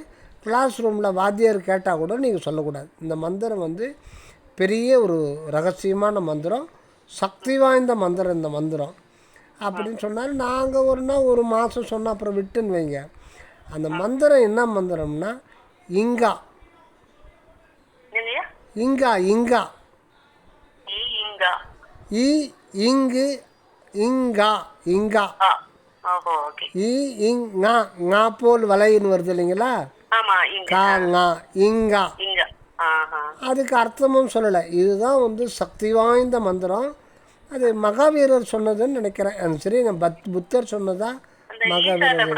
Speaker 2: கிளாஸ் ரூமில் வாத்தியார் கேட்டால் கூட நீங்கள் சொல்லக்கூடாது. இந்த மந்திரம் வந்து பெரிய ஒரு ரகசியமான மந்திரம், சக்தி வாய்ந்த மந்திரம் இந்த மந்திரம் அப்படின்னு சொன்னார். நாங்கள் ஒரு மாதம் சொன்னால் அப்புறம் விட்டுன்னு வைங்க. அந்த மந்திரம் என்ன மந்திரம்னா இங்கா இங்கா இங்கா இ இங்கு இங்கா இங்கா இ இங்கா போல் வலைன்னு வருது இல்லைங்களா? இங்கா. அதுக்கு அர்த்தமும் சொல்லலை. இதுதான் வந்து சக்தி வாய்ந்த மந்திரம். அது மகாவீரர் சொன்னதுன்னு நினைக்கிறேன். சரி, புத்தர் சொன்னதா மகாவீரர்?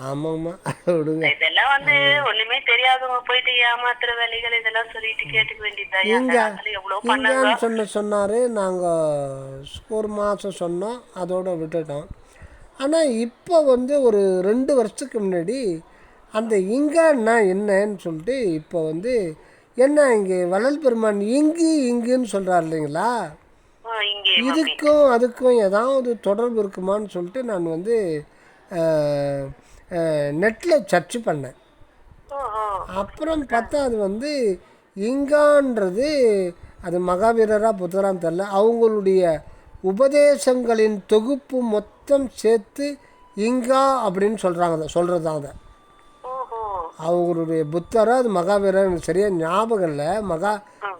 Speaker 2: ஆமாம்மா, விடுங்க.
Speaker 1: இதெல்லாம் வந்து ஒண்ணுமே தெரியாதவங்க போயிட்டு ஏமாத்துற வேலைகள் இதெல்லாம் சொல்லிட்டு கேட்டுக்க
Speaker 2: வேண்டியதா. சொன்னாரு. நாங்கள் 1 மாதம் சொன்னோம், அதோட விட்டுட்டோம். ஆனால் இப்போ வந்து ஒரு 2 வருஷத்துக்கு முன்னாடி அந்த இங்கான்னா என்னன்னு சொல்லிட்டு இப்போ வந்து என்ன இங்கே வள்ளல் பெருமான் இங்குன்னு சொல்கிறார் இல்லைங்களா? இதுக்கும் அதுக்கும் ஏதாவது தொடர்பு இருக்குமான்னு சொல்லிட்டு நான் வந்து நெட்டில் சர்ச் பண்ணேன். அப்புறம் பார்த்தா அது வந்து இங்கான்றது அது மகாவீரரா புத்தரான்னு தெரில, அவங்களுடைய உபதேசங்களின் தொகுப்பு மொத்தம் சேர்த்து இங்கா அப்படின்னு சொல்கிறது அதை. அவங்களுடைய புத்தரா அது மகாவீரர், எனக்கு சரியாக ஞாபகம் இல்லை.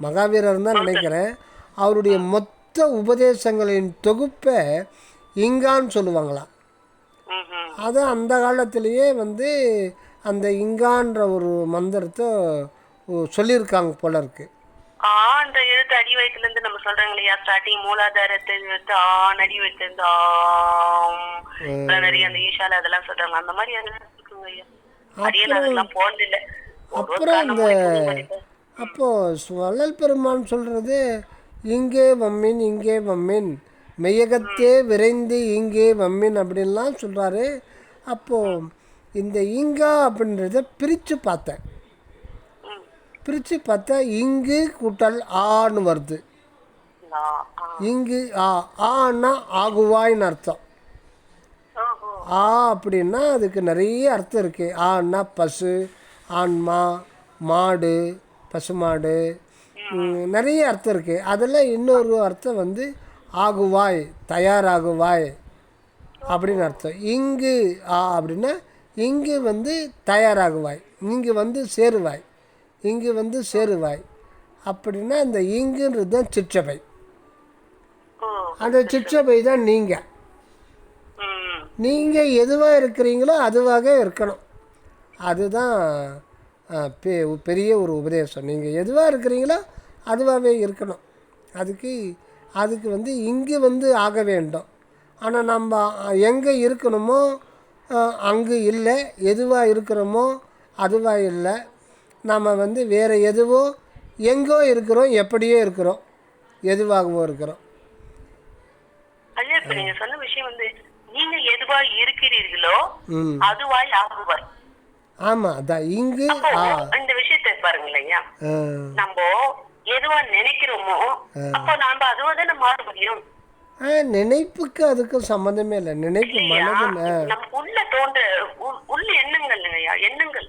Speaker 2: மகாவீரர் தான் நினைக்கிறேன். அவருடைய மொத்த உபதேசங்களின் தொகுப்பை இங்கான்னு சொல்லுவாங்களாம். அது அந்த காலத்திலேயே வந்து அந்த இங்கான்ற ஒரு மந்திரத்தை சொல்லியிருக்காங்க போல இருக்கு.
Speaker 1: அந்த எழுத்து அடி வயிற்றுல இருந்து நம்ம சொல்றாங்க இல்லையா, ஸ்டார்டிங் மூலாதாரத்தை எடுத்து அடி வயிற்றுல இருந்து நிறைய அந்த ஈஷால அதெல்லாம் சொல்றாங்க. அந்த மாதிரி இருக்குங்க ஐயா.
Speaker 2: அப்புறம் இந்த அப்போ வள்ளல் பெருமான் சொல்றது இங்கே வம்மின் இங்கே வம்மின் மெய்யகத்தே விரைந்து இங்கே வம்மின் அப்படின்லாம் சொல்றாரு. அப்போ இந்த இங்கா அப்படின்றத பிரித்து பார்த்தேன். பிரித்து பார்த்தா இங்கு கூட்டல் ஆன்னு வருது. இங்கு ஆன்னா ஆகுவாய்ன்னு அர்த்தம். ஆ அப்படின்னா அதுக்கு நிறைய அர்த்தம் இருக்குது. ஆன்னா பசு, ஆன்மா, மாடு, பசுமாடு, நிறைய அர்த்தம் இருக்குது. அதில் இன்னொரு அர்த்தம் வந்து ஆகுவாய், தயாராகுவாய் அப்படின்னு அர்த்தம். இங்கு அப்படின்னா இங்கு வந்து தயாராகுவாய், இங்கு வந்து சேருவாய், இங்கு வந்து சேருவாய் அப்படின்னா இந்த இங்குன்றது தான் சிற்றபை. அந்த சிற்றபை தான் நீங்கள் எதுவாக இருக்கிறீங்களோ அதுவாக இருக்கணும். அதுதான் பெரிய ஒரு உபதேசம். நீங்கள் எதுவாக இருக்கிறீங்களோ அதுவாகவே இருக்கணும். அதுக்கு வந்து இங்கு வந்து ஆக வேண்டும். ஆனால் நம்ம எங்கே இருக்கணுமோ அங்கு இல்லை, எதுவாக இருக்கிறோமோ அதுவாக இல்லை. நம்ம வந்து வேறு எதுவோ எங்கோ இருக்கிறோம், எப்படியோ இருக்கிறோம், எதுவாகவோ இருக்கிறோம்.
Speaker 1: நீங்க சொன்ன விஷயம் வந்து நீங்க எதுவாய் இருக்கிறீர்களோ அதுவாய் ஆகுவாய்.
Speaker 2: ஆமா, அதான் இங்கு
Speaker 1: இந்த விஷயத்தை பாருங்களையா, நம்ம எதுவா நினைக்கிறோமோ அப்போ நாம அதுவாக மாற முடியும்.
Speaker 2: நினைப்புக்கு அதுக்கும் சம்மந்தமே இல்லை. நினைப்பு மனதில்
Speaker 1: நம்ம உள்ள தோன்ற உள்ள எண்ணங்கள் இல்லையா, எண்ணங்கள்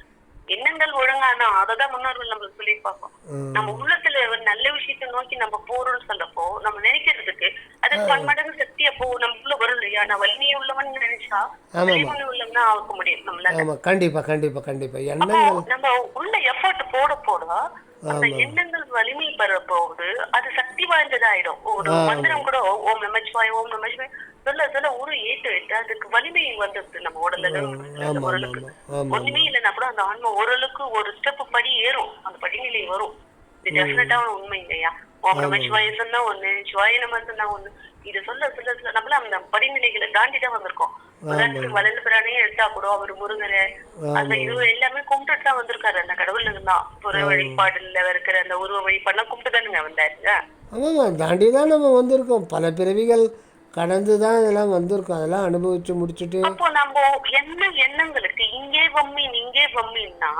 Speaker 1: ஒழுங்கானா அததான் முன்னோர்கள் நம்மளுக்கு சொல்லி பார்ப்போம். நம்ம உள்ளத்துல ஒரு நல்ல விஷயத்தை நோக்கி நம்ம போறோம்னு சொல்லப்போ நம்ம நினைக்கிறதுக்கு அதுக்கு பன்மடங்கு சக்தி அப்போ நமக்குள்ள வரும் இல்லையா. நான் வலிமையை உள்ளவன் நினைச்சா வலிமை உள்ளவனா ஆக முடியும் நம்மளால.
Speaker 2: கண்டிப்பா எண்ணங்கள்
Speaker 1: நம்ம உள்ள எஃபர்ட் போட அந்த எண்ணங்கள் வலிமை பெற போகுது, அது சக்தி வாய்ந்ததாயிடும். ஒரு மந்திரம் கூட ஓம் நமச்சிவாய ஓம் நமச்சிவாய சொல்ல ஒரு ஏற்று அதுக்கு வலிமை வந்துருது நம்ம உடல்ல. ஓரளவுக்கு ஒண்ணுமே இல்லைன்னா கூட அந்த ஆன்மா ஓரளவுக்கு ஒரு ஸ்டெப் படி ஏறும், அந்த படிநிலை வரும். இது டெஃபினட்டான உண்மை இல்லையா. ஓம் நமச்சிவாய சொன்னா ஒண்ணு, சிவாய நம சொன்னா ஒண்ணு. இது சொல்ல நம்மள அந்த படிநிலைகளை தாண்டிதான் வந்திருக்கோம். உதாரணத்துக்கு வளர்ந்து பிராணியே எடுத்தா கூட அவர் முருகரை அந்த இது எல்லாமே கும்பிட்டு தான் வந்திருக்காரு. அந்த கடவுளுக்கு தான் புற வழிபாடுல இருக்கிற அந்த உருவ வழிபாடுலாம் கும்பிட்டு தானுங்க வந்தாருங்க.
Speaker 2: ஆமாம், தாண்டி தான் நம்ம வந்திருக்கோம். பல பிறவிகள் கடந்து தான் இதெல்லாம் வந்திருக்கோம். அதெல்லாம் அனுபவிச்சு முடிச்சுட்டு
Speaker 1: அப்போ நம்ம எண்ணங்களுக்கு இங்கே வம்மின்னா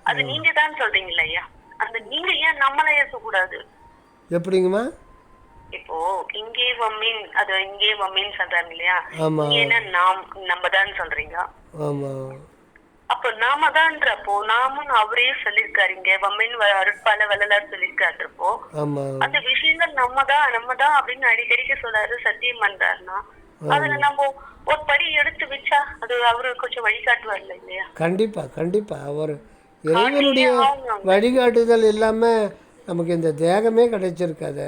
Speaker 1: அது நீங்க தான் சொல்றீங்க ஐயா. அந்த நீங்க ஏன் நம்மள ஏற்கக்கூடாது?
Speaker 2: எப்படிங்கம்மா?
Speaker 1: இப்போ இங்கே வம்மின் அது இங்கே வம்மின்னு சொல்றாங்க இல்லையா.
Speaker 2: ஆமா,
Speaker 1: ஏன்னா நம்ம தான் சொல்றீங்க.
Speaker 2: ஆமா.
Speaker 1: அப்ப நாம தான்றப்போ நாமும் அவரே சொல்லிருக்காருங்க வம்மின் அருட்பால வள்ளலார் சொல்லிருக்காருப்போ அந்த விஷயங்கள் நம்ம தான் அப்படின்னு அடிக்கடிக்க சொல்றாரு, சத்தியம் பண்றாருன்னா அதுல நம்ம ஒரு படி எடுத்து வச்சா அது அவரு கொஞ்சம் வழிகாட்டுவார்ல இல்லையா.
Speaker 2: கண்டிப்பா அவர் இறைவனுடைய வழிகாட்டுதல் இல்லாம நமக்கு இந்த தேகமே கிடைச்சிருக்காது.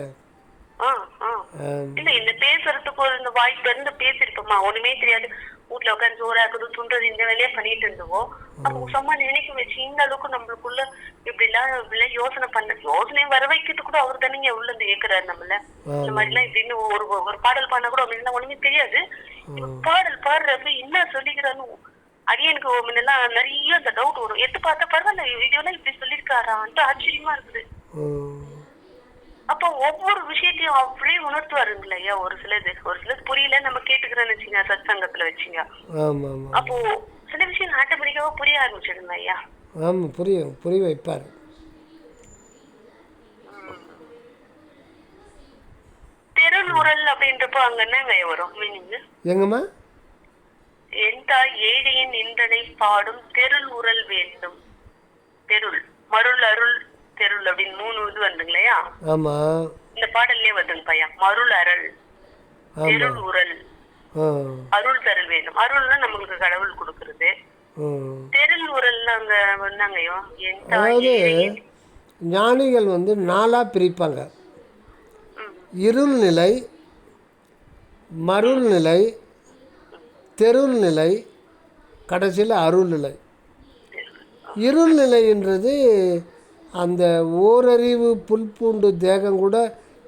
Speaker 1: இல்ல இந்த பேசுறதுக்கு ஒரு இந்த வாய்ப்பு இருந்து பேசிருப்போமா, ஒண்ணுமே தெரியாது வீட்டுல உட்காந்து சோறாக்குது துண்டுறது இந்த வேலையா பண்ணிட்டு இருந்தோம். அப்போ சும்மா நினைக்க வச்சு இந்த அளவுக்கு நம்மளுக்குள்ள இப்படி எல்லாம் யோசனை வர வைக்கிறது கூட அவர் தானே உள்ள இருந்து கேக்குறாரு நம்மள. இந்த மாதிரி எல்லாம் இப்படின்னு ஒரு பாடல் பாடினா கூட அப்படின்னா ஒண்ணுமே தெரியாது. பாடல் பாடுறப்ப என்ன சொல்லிக்கிறான்னு அடியனுக்கு முன்னெல்லாம் நிறைய அந்த டவுட் வரும். எடுத்து பார்த்தா பரவாயில்ல இதெல்லாம் இப்படி சொல்லிருக்காரான்ட்டு ஆச்சரியமா இருக்குது. அப்போ ஒவ்வொரு விஷயத்தையும் அப்படியே உணர்த்துவாருங்களா ஐயா. ஒரு சிலது புரியல நம்ம கேட்டுக்கிறோன்னு வச்சுங்க சத் சங்கத்துல வச்சுங்க. அப்போ சில விஷயம் ஆட்டோமேட்டிக்காவா புரிய ஆரம்பிச்சிடுங்க ஐயா.
Speaker 2: ஆமா, புரிய வைப்பாரு.
Speaker 1: தெருநூறல் அப்படின்றப்போ அங்க என்னங்க வரும் மீனிங்?
Speaker 2: எங்கம்மா?
Speaker 1: எந்த ஏழையின் நின்றனை பாடும் தெருள் உரல் வேண்டும். தெருள் மருள் அருள் தெருள் அப்படின்னு 3 இது வந்துங்களையா.
Speaker 2: ஆமா, இந்த
Speaker 1: பாடல்லே வருதுங்க பையா. மருள் அருள் தெருள் உரல் அருள் தரல் வேண்டும். அருள்னா நம்மளுக்கு கடவுள் கொடுக்கறது. தெருள் உரல் அங்க வந்தாங்கயோ.
Speaker 2: அதாவது ஞானிகள் 4ஆ பிரிப்பாங்க. இருள் நிலை, மருள் நிலை, தெருள் நிலை, கடைசியில் அருள் நிலை. இருள் நிலைன்றது அந்த ஓரறிவு புல் பூண்டு தேகம் கூட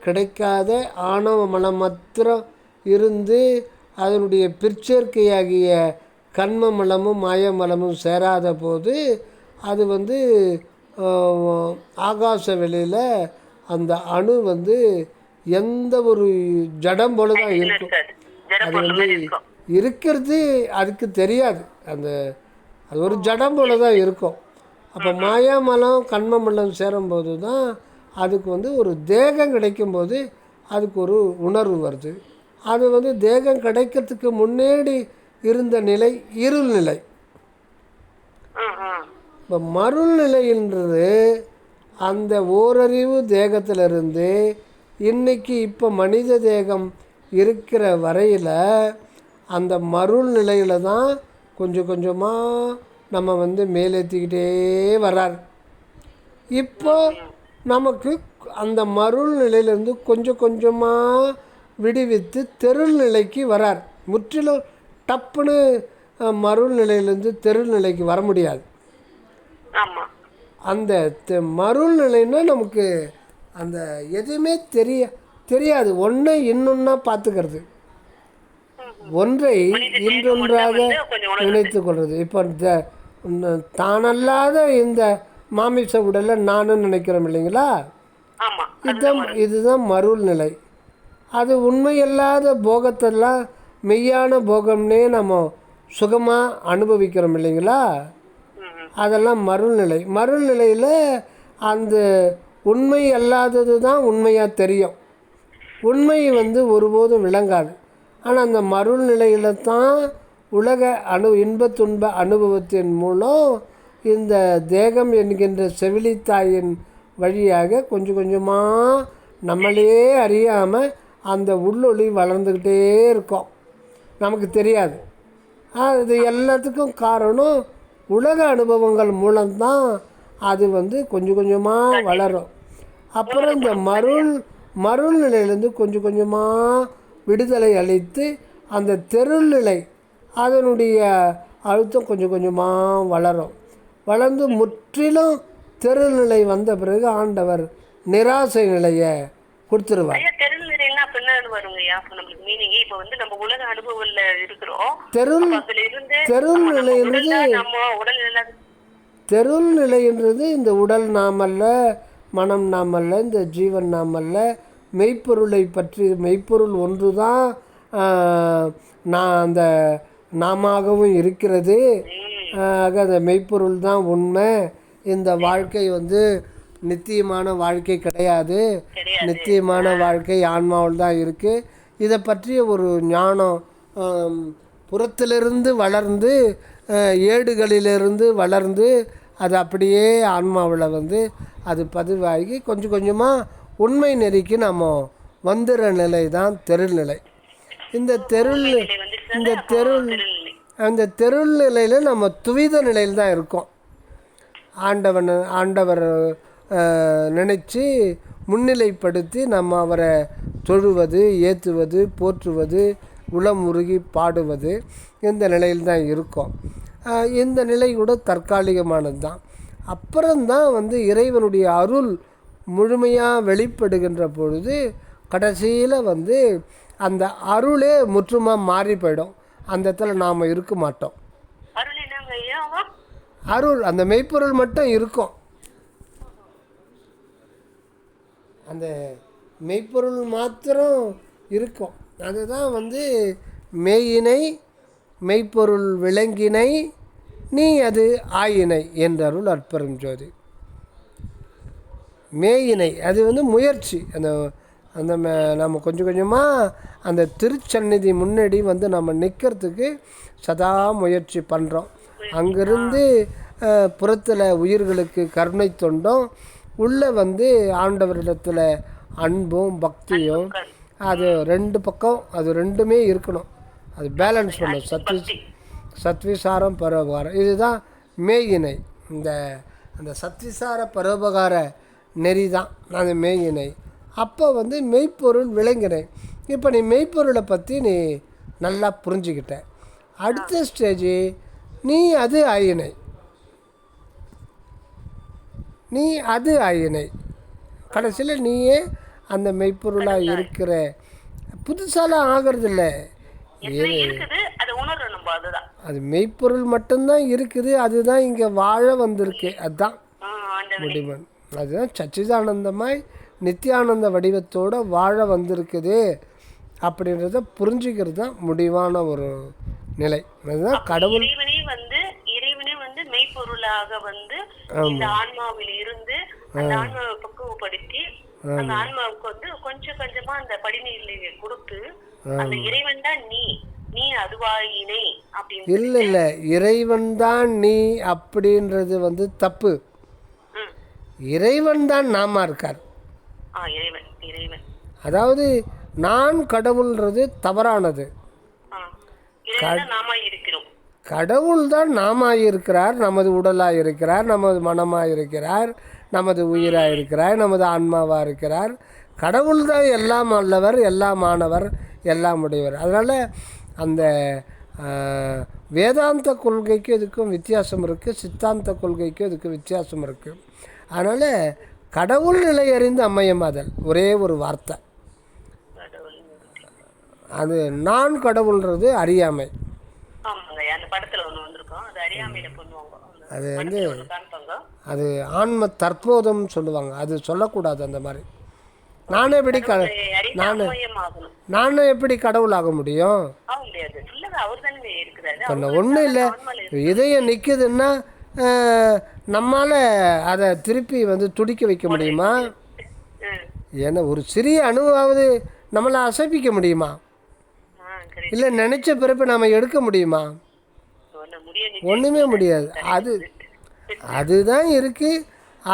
Speaker 2: கிடைக்காத ஆணவ மனம் மாத்திரம் இருந்து அதனுடைய பிற்சேர்க்கையாகிய கண்ம மலமும் மாயமலமும் சேராத போது அது ஆகாச வெளியில் அந்த அணு எந்த ஒரு ஜடம் போல தான் இருக்கும். அது இருக்கிறது அதுக்கு தெரியாது. அது ஒரு ஜடம் போல தான் இருக்கும். அப்போ மாயாமலம் கண்மமலம் சேரும்போது தான் அதுக்கு ஒரு தேகம் கிடைக்கும்போது அதுக்கு ஒரு உணர்வு வருது. அது தேகம் கிடைக்கிறதுக்கு முன்னாடி இருந்த நிலை இருள் நிலை. இப்போ மருள் நிலைன்றது அந்த ஓரறிவு தேகத்திலிருந்து இன்னைக்கு இப்போ மனித தேகம் இருக்கிற வரையில் அந்த மருள் நிலையில் தான் கொஞ்சம் கொஞ்சமாக நம்ம மேலேற்றிக்கிட்டே வர்றார். இப்போ நமக்கு அந்த மருள் நிலையிலேருந்து கொஞ்சம் கொஞ்சமாக விடுவித்து தெருள் நிலைக்கு வரார். முற்றிலும் டப்புன்னு மருள் நிலையிலேருந்து தெருள் நிலைக்கு வர முடியாது. அந்த மருள் நிலைன்னா நமக்கு அந்த எதுவுமே தெரியாது. ஒன்றை இன்னொன்னா பார்த்துக்கிறது, ஒன்றை இன்னொன்றாக நினைத்து கொள்வது. இப்போ தானல்லாத இந்த மாமிச உடலை நானும் நினைக்கிறோம் இல்லைங்களா. இதுதான் மருள் நிலை. அது உண்மையல்லாத போகத்தெல்லாம் மெய்யான போகம்னே நம்ம சுகமாக அனுபவிக்கிறோம் இல்லைங்களா. அதெல்லாம் மருள் நிலை. மருள் நிலையில் அந்த உண்மை அல்லாதது தான் உண்மையாக தெரியும். உண்மை வந்து ஒருபோதும் விளங்காது. ஆனால் அந்த மருள் நிலையில் தான் உலக இன்ப துன்ப அனுபவத்தின் மூலம் இந்த தேகம் என்கின்ற செவிலித்தாயின் வழியாக கொஞ்சம் கொஞ்சமாக நம்மளே அறியாமல் அந்த உள்ளொளி வளர்ந்துக்கிட்டே இருக்கும், நமக்கு தெரியாது. அது எல்லாத்துக்கும் காரணம் உலக அனுபவங்கள் மூலம்தான் அது வந்து கொஞ்சம் கொஞ்சமாக வளரும். அப்புறம் இந்த மருள் நிலையிலேருந்து கொஞ்சம் கொஞ்சமாக விடுதலை அளித்து அந்த தெருள் நிலை அதனுடைய அழுத்தம் கொஞ்சம் கொஞ்சமாக வளர்ந்து முற்றிலும் தெருள் நிலை வந்த பிறகு ஆண்டவர் நிராசை நிலையை கொடுத்துருவார். தெருள் நிலைன்றது இந்த உடல் நாமல்ல, மனம் நாமல்ல, இந்த ஜீவன் நாமல்ல, மெய்ப்பொருளை பற்றி மெய்ப்பொருள் ஒன்று தான் நான் அந்த நாமாகவும் இருக்கிறது. ஆக அந்த மெய்ப்பொருள் தான் உண்மை. இந்த வாழ்க்கை வந்து நித்தியமான வாழ்க்கை கிடையாது, நித்தியமான வாழ்க்கை ஆன்மாவில் தான் இருக்குது. இதை பற்றிய ஒரு ஞானம் புறத்திலிருந்து வளர்ந்து ஏடுகளிலிருந்து வளர்ந்து அது அப்படியே ஆன்மாவில் வந்து அது பதிவாகி கொஞ்சம் கொஞ்சமாக உண்மை நெறிக்கு நம்ம வந்துடுற நிலை தான் தெருள் நிலை. அந்த தெருள் நிலையில் நம்ம துவித நிலையில் தான் இருக்கோம். ஆண்டவர் நினச்சி முன்னிலைப்படுத்தி நம்ம அவரை தொழுவது, ஏற்றுவது, போற்றுவது, உளம் உருகி பாடுவது, இந்த நிலையில் தான் இருக்கோம். இந்த நிலை கூட தற்காலிகமானது தான். அப்புறம்தான் வந்து இறைவனுடைய அருள் முழுமையாக வெளிப்படுகின்ற பொழுது கடைசியில் வந்து அந்த அருளே முற்றுமாக மாறி போயிடும். அந்த இடத்துல நாம் இருக்க மாட்டோம். அருள் அந்த மெய்ப்பொருள் மட்டும் இருக்கும். அந்த மெய்ப்பொருள் மாத்திரம் இருக்கும். அதுதான் வந்து மெய்யினை மெய்ப்பொருள் விளங்கினை நீ அது ஆயினை என்றருள் அற்பெரும் ஜோதி. மேயினை அது வந்து முயற்சி. அந்த நம்ம கொஞ்சம் கொஞ்சமாக அந்த திருச்சந்நிதி முன்னாடி வந்து நம்ம நிற்கிறதுக்கு சதா முயற்சி பண்ணுறோம். அங்கேருந்து புறத்தில் உயிர்களுக்கு கருணை தொண்டும், உள்ளே வந்து ஆண்டவரிடத்தில் அன்பும் பக்தியும், அது ரெண்டு பக்கம் அது ரெண்டுமே இருக்கணும். அது பேலன்ஸ் பண்ணும். சத்விசாரம் பரோபகாரம் இதுதான் மேயினை. அந்த சத்விசார பரோபகார நெறி தான் அந்த மேயினை. அப்போ வந்து மெய்ப்பொருள் விளங்கினை. இப்போ நீ மெய்ப்பொருளை பற்றி நீ நல்லா புரிஞ்சுக்கிட்ட. அடுத்த ஸ்டேஜு நீ அது ஆயினை. நீ அது ஆயினை. கடைசியில் நீயே அந்த மெய்ப்பொருளாக இருக்கிற. புதுசாலாம் ஆகிறதில்ல, அது மெய்ப்பொருள் மட்டும்தான் இருக்குது. அதுதான் இங்கே வாழ வந்திருக்கு. அதுதான் முடிவன். அதுதான் சச்சிதானந்தமாய் நித்தியானந்த வடிவத்தோடு வாழ வந்திருக்குது அப்படின்றத புரிஞ்சுக்கிறது தான் முடிவான ஒரு நிலை. அதுதான் கடவுள்
Speaker 1: இறைவனே வந்து மெய்ப்பொருளாக வந்து இந்த ஆன்மாவில் இருந்து அந்த ஆன்மாவை பக்குவப்படுத்தி அந்த ஆன்மாவுக்கு வந்து கொஞ்சம் கொஞ்சமா அந்த படிநிலையை கொடுத்து அந்த இறைவன் தான் நீ அதுவாயினை அப்படின்னு.
Speaker 2: இல்லை இறைவன் தான் நீ அப்படின்றது வந்து தப்பு. இறைவன் தான் நாமா இருக்கார். அதாவது நான் கடவுள்ன்றது தவறானது. கடவுள் தான் நாமாய் இருக்கிறார், நமது உடலாக இருக்கிறார், நமது மனமாக இருக்கிறார், நமது உயிராக இருக்கிறார், நமது ஆன்மாவாக இருக்கிறார். கடவுள் தான் எல்லாம் அல்லவர், எல்லாம் ஆனவர், எல்லாம் உடையவர். அதனால் அந்த வேதாந்த கொள்கைக்கும் இதுக்கும் வித்தியாசம் இருக்குது, சித்தாந்த கொள்கைக்கும் இதுக்கு வித்தியாசம் இருக்குது. அதனால் கடவுள் நிலை அறிந்து அம்மையமாதல் ஒரே ஒரு வார்த்தை. அது நான் கடவுள்ன்றது அறியாமை. அது வந்து அது ஆன்ம தற்போதம் சொல்லுவாங்க. அது சொல்லக்கூடாது. அந்த மாதிரி நானே எப்படி கடவுள் ஆக முடியும்? ஒன்றும் இல்லை, இதயம் நிற்குதுன்னா நம்மால் அதை திருப்பி வந்து துடிக்க வைக்க முடியுமா? ஏன்னா ஒரு சிறிய அணுவாவது நம்மளை அசைப்பிக்க முடியுமா?
Speaker 1: correct.
Speaker 2: இல்லை நினச்ச பிறப்பு நம்ம எடுக்க முடியுமா? ஒன்றுமே முடியாது. அதுதான் இருக்குது.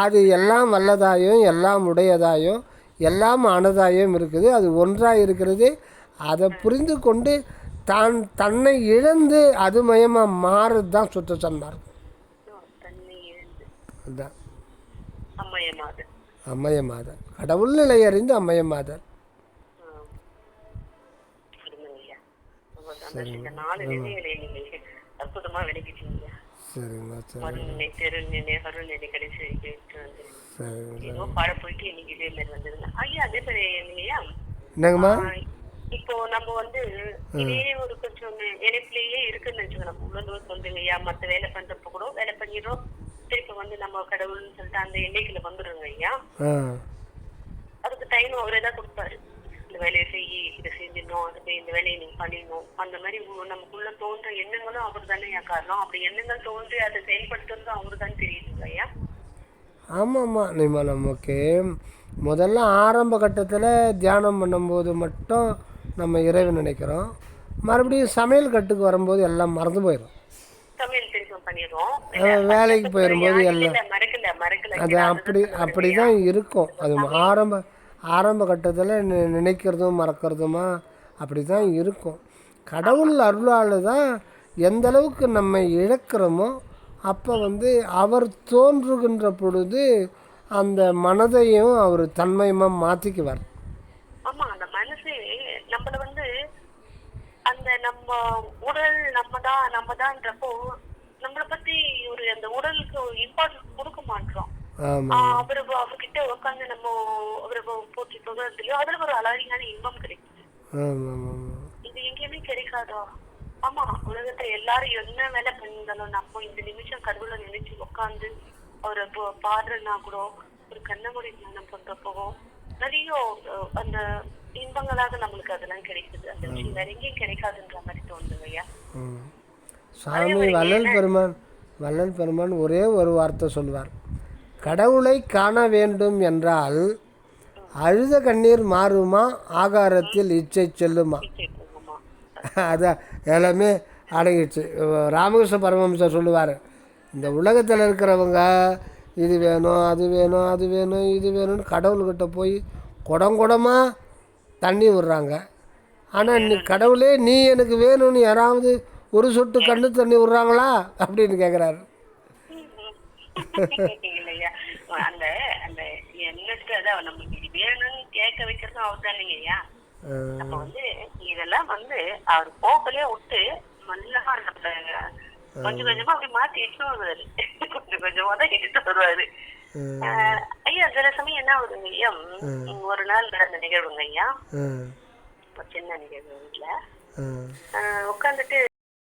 Speaker 2: அது எல்லாம் வல்லதாயும் எல்லாம் உடையதாயும் எல்லாம் ஆனதாயும் இருக்குது. அது ஒன்றாக இருக்கிறது. அதை புரிந்து கொண்டு தன்னை இழந்து அது மயமாக மாறுறது தான் சுத்த சன்மார்க்கம். அதுதான் அம்மையமாதர். கடவுள் நிலை அறிந்து அம்மையமாதர். சரிங்க என்னங்கம்மா?
Speaker 1: இப்போ நம்ம வந்து இதே ஒரு கொஞ்சம் நினைப்பிலேயே இருக்குன்னு வச்சுக்கணும். உணர்வு வந்துங்கய்யா, மத்த வேலை பண்றப்ப கூட வேலை பண்ணிடுறோம், திருப்பி வந்து நம்ம கடவுள்னு சொல்லிட்டு அந்த எண்ணிக்கையில வந்துடுறோங்க ஐயா. அதுக்கு டைம் அவரே தான் கொடுப்பாரு. இந்த வேலையை செய்யி, இதை செஞ்சிடணும், அதுக்கு இந்த வேலையை நீங்க பண்ணிடணும், அந்த மாதிரி நமக்குள்ள தோன்ற எண்ணங்களும் அவர் தானே காரணம். அப்படி எண்ணங்கள் தோன்றி அதை செயல்படுத்துறதும் அவரு தான் தெரியுதுங்க ஐயா.
Speaker 2: ஆமாம்மா, நீமா நமக்கு முதல்ல ஆரம்ப கட்டத்தில் தியானம் பண்ணும்போது மட்டும் நம்ம இறைவன் நினைக்கிறோம். மறுபடியும் சமையல் கட்டுக்கு வரும்போது எல்லாம் மறந்து போயிடும். வேலைக்கு போயிடும்போது எல்லாம் அது அப்படி தான் இருக்கும். அது ஆரம்ப கட்டத்தில் நினைக்கிறதும் மறக்கிறதுமா அப்படி தான் இருக்கும். கடவுள் அருளால் தான் எந்த அளவுக்கு நம்ம இழக்கிறோமோ அப்போ வந்து அவர் தோன்றுகின்ற பொழுது அந்த மனதையும் அவர் தன்மயமாக மாற்றிக்குவார்.
Speaker 1: ஆமா, அந்த மனசு நம்மள வந்து அந்த நம்ம உடல் நம்மதான்றப்போ நம்மளை பத்தி ஒரு அந்த உடலுக்கு இம்பார்ட்டன்ஸ் கொடுக்க மாட்டோம். அவர்கிட்ட உட்காந்து நம்ம அவரை போற்றி சொல்றதுலயோ அதுல ஒரு அலாதியான இன்பம் கிடைக்குது. இது எங்கேயுமே கிடைக்காதோ? ஆமா, உலகத்துல எல்லாரும் என்ன வேலை பண்ணிருந்தாலும் நம்ம இந்த நிமிஷம் கடவுளை நினைச்சு உட்காந்து அவரை பாடுறதுனா கூட ஒரு கண்ணமொழி தியானம் பண்றப்போ நிறைய அந்த இன்பங்களாக நம்மளுக்கு அதெல்லாம் கிடைக்குது. அந்த விஷயம் வேற எங்கேயும் கிடைக்காதுன்ற மாதிரி தோணுது ஐயா.
Speaker 2: சாமி வள்ளல் பெருமான் ஒரே ஒரு வார்த்தை சொல்வார். கடவுளை காண வேண்டும் என்றால் அழுத கண்ணீர் மாறுமா, ஆகாரத்தில் இச்சை செல்லுமா. அதான் எல்லாமே அடங்கிடுச்சு. ராமகிருஷ்ண பரமஹம்சர் சொல்லுவார், இந்த உலகத்தில் இருக்கிறவங்க இது வேணும் அது வேணும் அது வேணும் இது வேணும்னு கடவுள்கிட்ட போய் குடமாக தண்ணி விடுறாங்க. ஆனால் நீ கடவுளே நீ எனக்கு வேணும்னு யாராவது ஒரு சொட்டு கண்ணு தண்ணி விடுறாங்களா அப்படின்னு கேட்குறாரு.
Speaker 1: இதெல்லாம் வந்து அவர் போக்கலே விட்டு கொஞ்சம் கொஞ்சமா அப்படி மாத்தி இட்டு வருவாரு. கொஞ்சம் கொஞ்சமா தான் இட்டு வருவாரு ஐயா. சில சமயம் என்ன ஆகுதுங்க ஐயா, ஒரு நாள் நடந்த நிகழ்வுங்க ஐயா, சின்ன நிகழ்வு வீட்டுல உட்காந்துட்டு